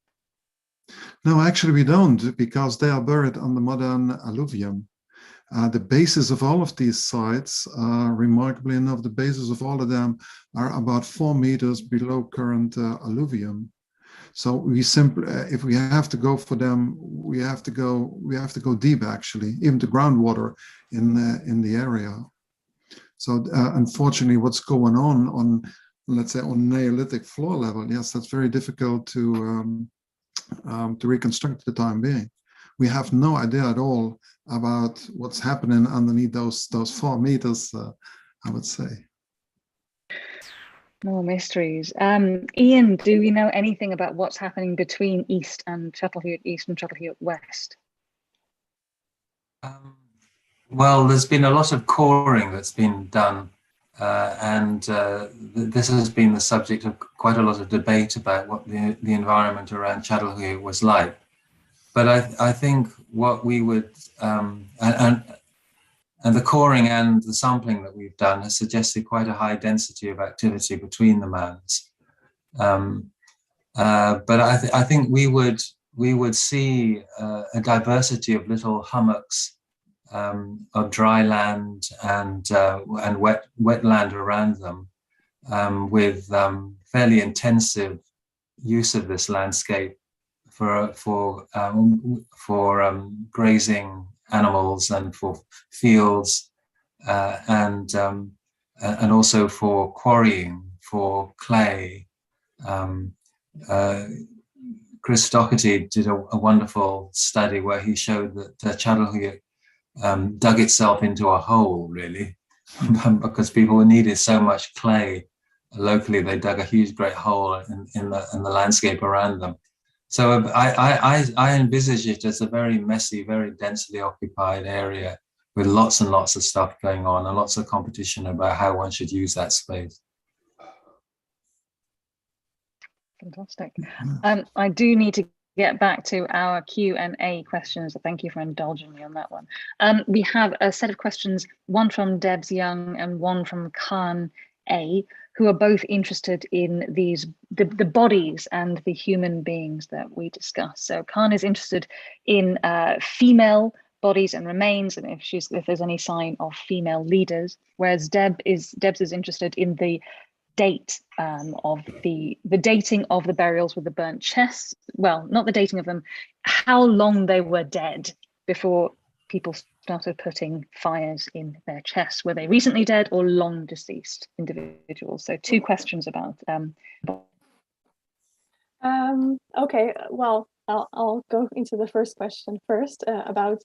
No, actually we don't, because they are buried on the modern alluvium. The bases of all of these sites, remarkably enough, the bases of all of them are about 4 meters below current alluvium. So we simply, if we have to go for them, we have to go deep actually, even to groundwater in the area. So unfortunately, what's going on, let's say, on Neolithic floor level, yes, that's very difficult to reconstruct at the time being. We have no idea at all about what's happening underneath those 4 meters, I would say. More mysteries. Ian, do we know anything about what's happening between East and Çatalhöyük East and Çatalhöyük West? Well, there's been a lot of coring that's been done, and this has been the subject of quite a lot of debate about what the environment around Çatalhöyük was like. But I think what we would, and the coring and the sampling that we've done has suggested quite a high density of activity between the mounds. But I think we would see a diversity of little hummocks of dry land and wetland around them, with fairly intensive use of this landscape for grazing animals and for fields, and also for quarrying for clay. Chris Doherty did a wonderful study where he showed that Çatalhöyük dug itself into a hole, really, because people needed so much clay locally. They dug a huge, great hole in the landscape around them. So I envisage it as a very messy, very densely occupied area with lots and lots of stuff going on and lots of competition about how one should use that space. Fantastic. I do need to get back to our Q&A questions. So thank you for indulging me on that one. We have a set of questions, one from Debs Young and one from Khan A, who are both interested in the bodies and the human beings that we discuss. So Khan is interested in female bodies and remains, and if there's any sign of female leaders, whereas Debs is interested in the date of the dating of the burials with the burnt chests. Well, not the dating of them, how long they were dead before people started putting fires in their chests. Were they recently dead or long deceased individuals? So 2 questions about okay, well, I'll go into the first question first, about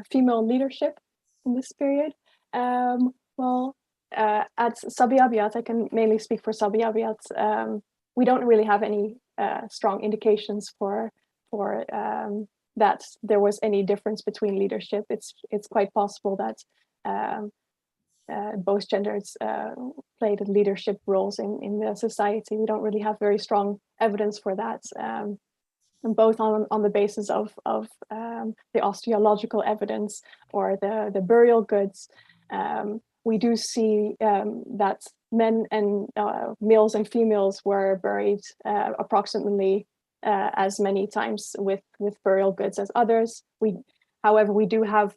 female leadership in this period. Well, at Sabi Abyad, I can mainly speak for Sabi Abyad. We don't really have any strong indications for that there was any difference between leadership. It's quite possible that both genders played leadership roles in the society. We don't really have very strong evidence for that, and both on the basis of the osteological evidence or the burial goods. We do see that men and males and females were buried approximately as many times with burial goods as others. However, we do have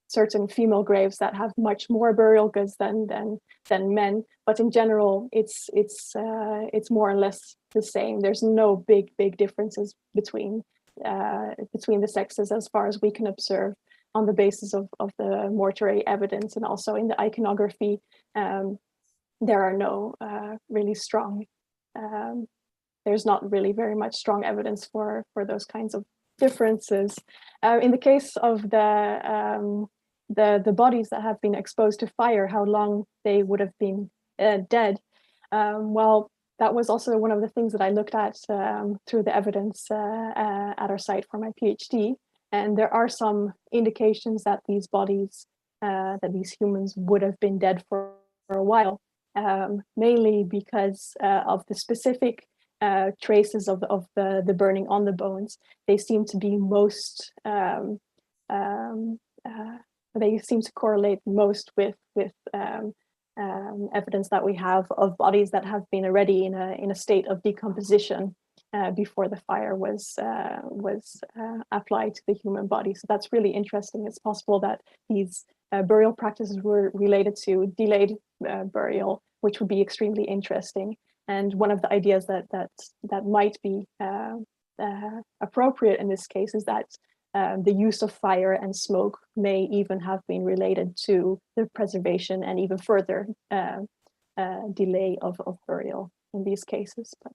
certain female graves that have much more burial goods than men, but in general, it's more or less the same. There's no big differences between the sexes as far as we can observe on the basis of the mortuary evidence, and also in the iconography. There are no really strong. There's not really very much strong evidence for those kinds of differences. In the case of the bodies that have been exposed to fire, how long they would have been dead. Well, that was also one of the things that I looked at through the evidence at our site for my PhD. And there are some indications that these bodies, that these humans would have been dead for a while, mainly because of the specific traces of the burning on the bones. They seem to be most, they seem to correlate most with evidence that we have of bodies that have been already in a state of decomposition before the fire was applied to the human body. So that's really interesting. It's possible that these burial practices were related to delayed burial, which would be extremely interesting. And one of the ideas that might be appropriate in this case is that the use of fire and smoke may even have been related to the preservation and even further delay of burial in these cases. But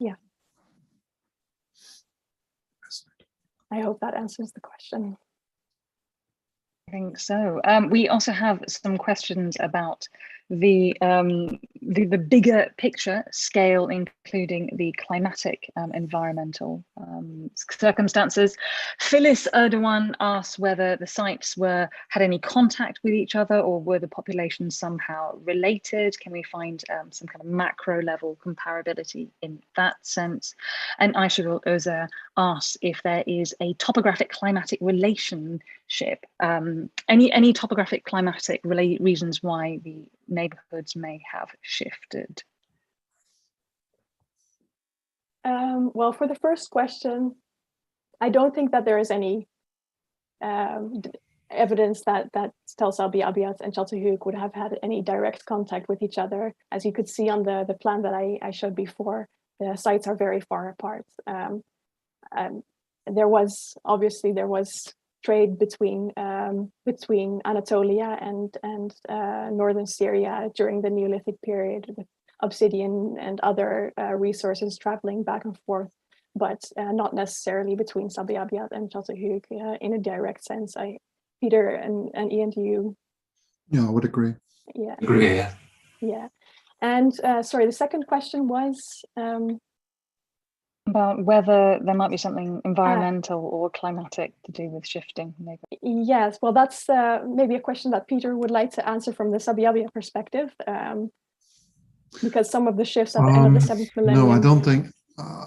yeah, I hope that answers the question. I think so. We also have some questions about the bigger picture scale, including the climatic environmental circumstances. Phyllis Erdogan asks whether the sites had any contact with each other, or were the populations somehow related? Can we find some kind of macro level comparability in that sense? And Ayşegül Özer asks if there is a topographic climatic relationship, any topographic climatic reasons why the neighborhoods may have shifted. Well, for the first question, I don't think that there is any evidence that Tell Sabi Abyad and Çatalhöyük would have had any direct contact with each other. As you could see on the plan that I showed before, the sites are very far apart. There was trade between Anatolia and northern Syria during the Neolithic period, with obsidian and other resources traveling back and forth, but not necessarily between Sabi Abyad and Çatalhöyük in a direct sense. Peter and Ian, do you? Yeah, I would agree. Yeah. Agree, yeah. Yeah. And sorry, the second question was? About whether there might be something environmental or climatic to do with shifting. Maybe. Yes, well, that's maybe a question that Peter would like to answer from the Sabi Abyad perspective, because some of the shifts at the end of the 7th millennium. No, I don't think.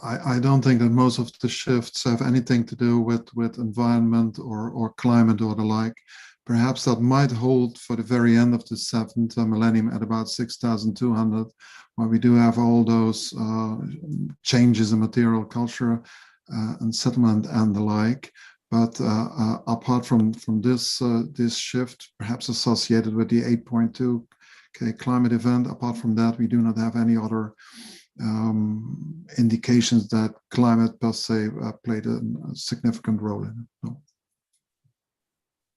I don't think that most of the shifts have anything to do with environment or climate or the like. Perhaps that might hold for the very end of the 7th millennium at about 6,200, where we do have all those changes in material culture and settlement and the like. But apart from this shift, perhaps associated with the 8.2 climate event, apart from that, we do not have any other indications that climate per se played a significant role in it. No.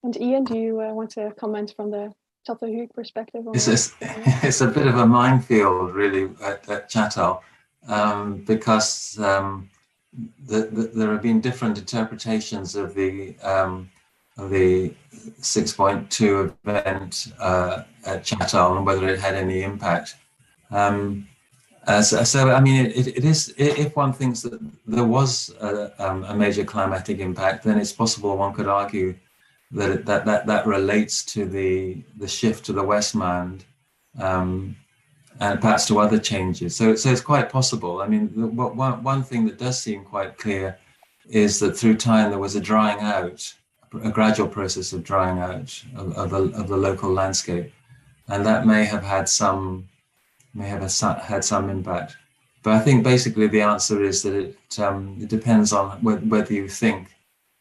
And Ian, do you want to comment from the Çatalhöyük perspective? It's a bit of a minefield, really, at Çatal, because there have been different interpretations of the the 6.2 event at Çatalhöyük and whether it had any impact. So I mean, it is, if one thinks that there was a major climatic impact, then it's possible one could argue that that relates to the shift to the Westland, and perhaps to other changes. So it's quite possible. I mean, one thing that does seem quite clear is that through time there was a drying out, a gradual process of drying out of the local landscape, and that may have had some impact. But I think basically the answer is that it depends on whether you think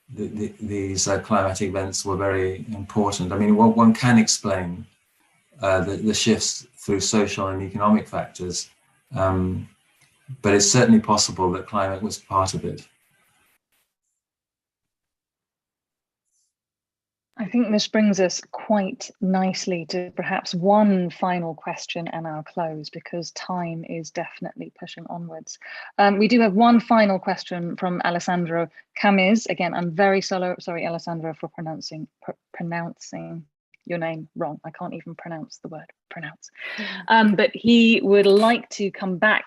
these climatic events were very important. I mean, one can explain the shifts through social and economic factors, but it's certainly possible that climate was part of it. I think this brings us quite nicely to perhaps one final question and our close, because time is definitely pushing onwards. We do have one final question from Alessandro Camiz. Again, I'm very sorry, Alessandro, for pronouncing your name wrong. I can't even pronounce the word pronounce. But he would like to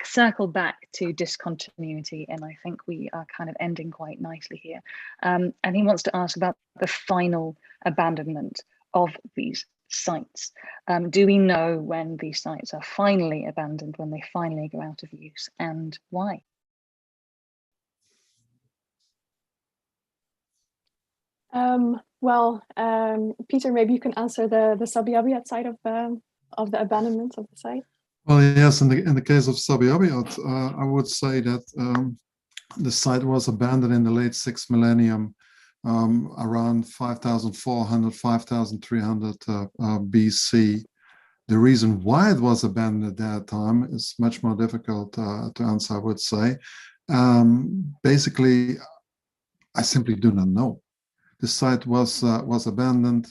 circle back to discontinuity, and I think we are kind of ending quite nicely here. And he wants to ask about the final abandonment of these sites. Do we know when these sites are finally abandoned, when they finally go out of use, and why? Peter, maybe you can answer the Sabi Abyad side of the abandonment of the site. Well, yes, in the case of Sabi Abyad, I would say that the site was abandoned in the late 6th millennium, around 5,400, 5,300 BC. The reason why it was abandoned at that time is much more difficult to answer, I would say. Basically, I simply do not know. The site was abandoned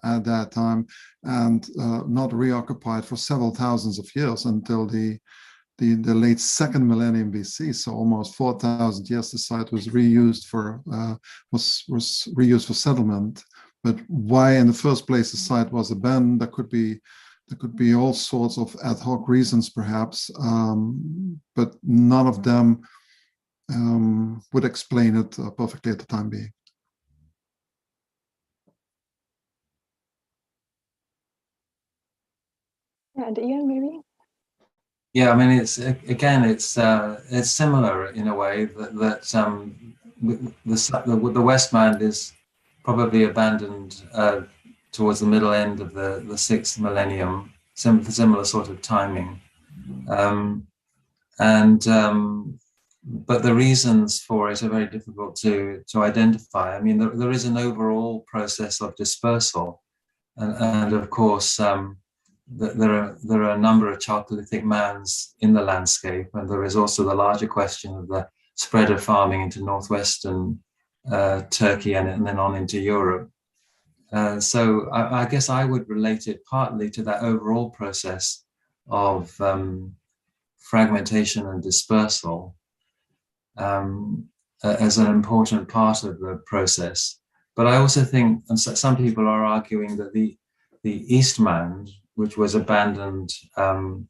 at that time and not reoccupied for several thousands of years until the late 2nd millennium BC. So almost 4,000 years, the site was reused for settlement. But why, in the first place, the site was abandoned? There could be all sorts of ad hoc reasons, perhaps, but none of them would explain it perfectly at the time being. And Ian, maybe? Yeah, I mean, it's similar in a way that the Westland is probably abandoned towards the middle end of the 6th millennium, similar sort of timing, but the reasons for it are very difficult to identify. I mean, there is an overall process of dispersal, and of course. There are a number of Chalcolithic mounds in the landscape, and there is also the larger question of the spread of farming into northwestern Turkey and then on into Europe. So I guess I would relate it partly to that overall process of fragmentation and dispersal as an important part of the process. But I also think, and some people are arguing that the East Mound, which was abandoned, around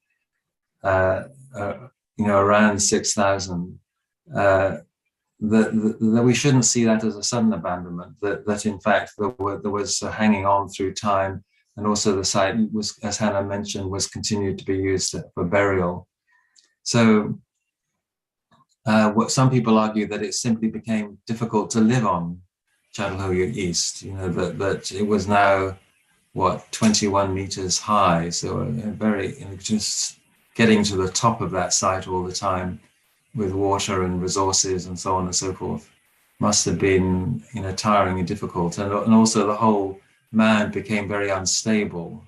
6,000, that we shouldn't see that as a sudden abandonment. That in fact there was hanging on through time, and also the site was, as Hannah mentioned, was continued to be used for burial. So, what some people argue that it simply became difficult to live on Çatalhöyük East. That it was now 21 meters high, so just getting to the top of that site all the time with water and resources and so on and so forth must have been tiring and difficult, and also the whole mound became very unstable,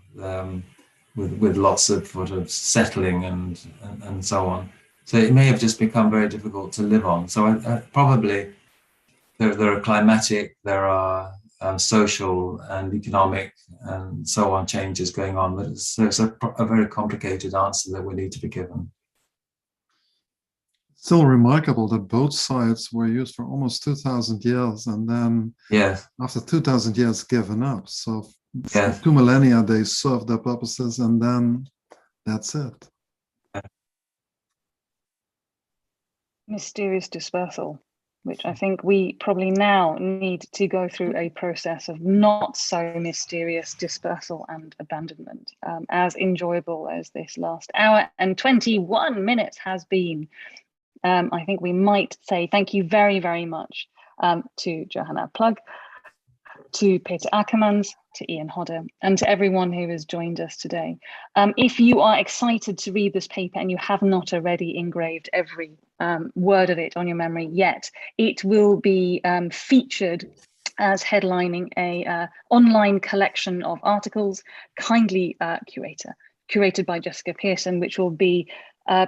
with lots of sort of settling and so on. So it may have just become very difficult to live on. So probably there are climatic, there are social and economic and so on changes going on. But it's a very complicated answer that will need to be given. Still remarkable that both sites were used for almost 2,000 years, and then Yes. after 2,000 years given up. So for Yes. 2 millennia they served their purposes, and then that's it. Mysterious dispersal, which I think we probably now need to go through a process of not so mysterious dispersal and abandonment. As enjoyable as this last hour and 21 minutes has been, I think we might say thank you very, very much to Johanna Plug, to Peter Akkermans, to Ian Hodder, and to everyone who has joined us today. If you are excited to read this paper and you have not already engraved every word of it on your memory yet, it will be featured as headlining a online collection of articles, kindly curated by Jessica Pearson, which will be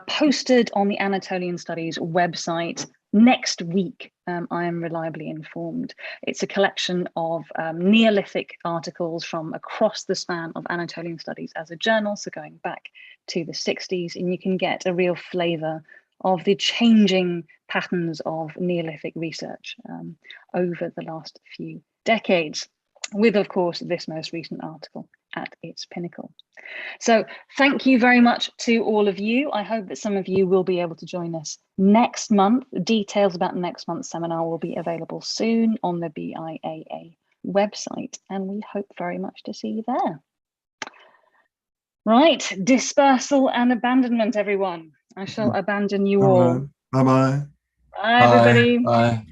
posted on the Anatolian Studies website next week, I am reliably informed. It's a collection of Neolithic articles from across the span of Anatolian Studies as a journal, so going back to the 60s, and you can get a real flavour of the changing patterns of Neolithic research over the last few decades, with, of course, this most recent article at its pinnacle. So thank you very much to all of you. I hope that some of you will be able to join us next month. Details about next month's seminar will be available soon on the BIAA website, and we hope very much to see you there. Right, dispersal and abandonment, everyone. I shall abandon you all. Bye-bye. Bye, everybody. Bye.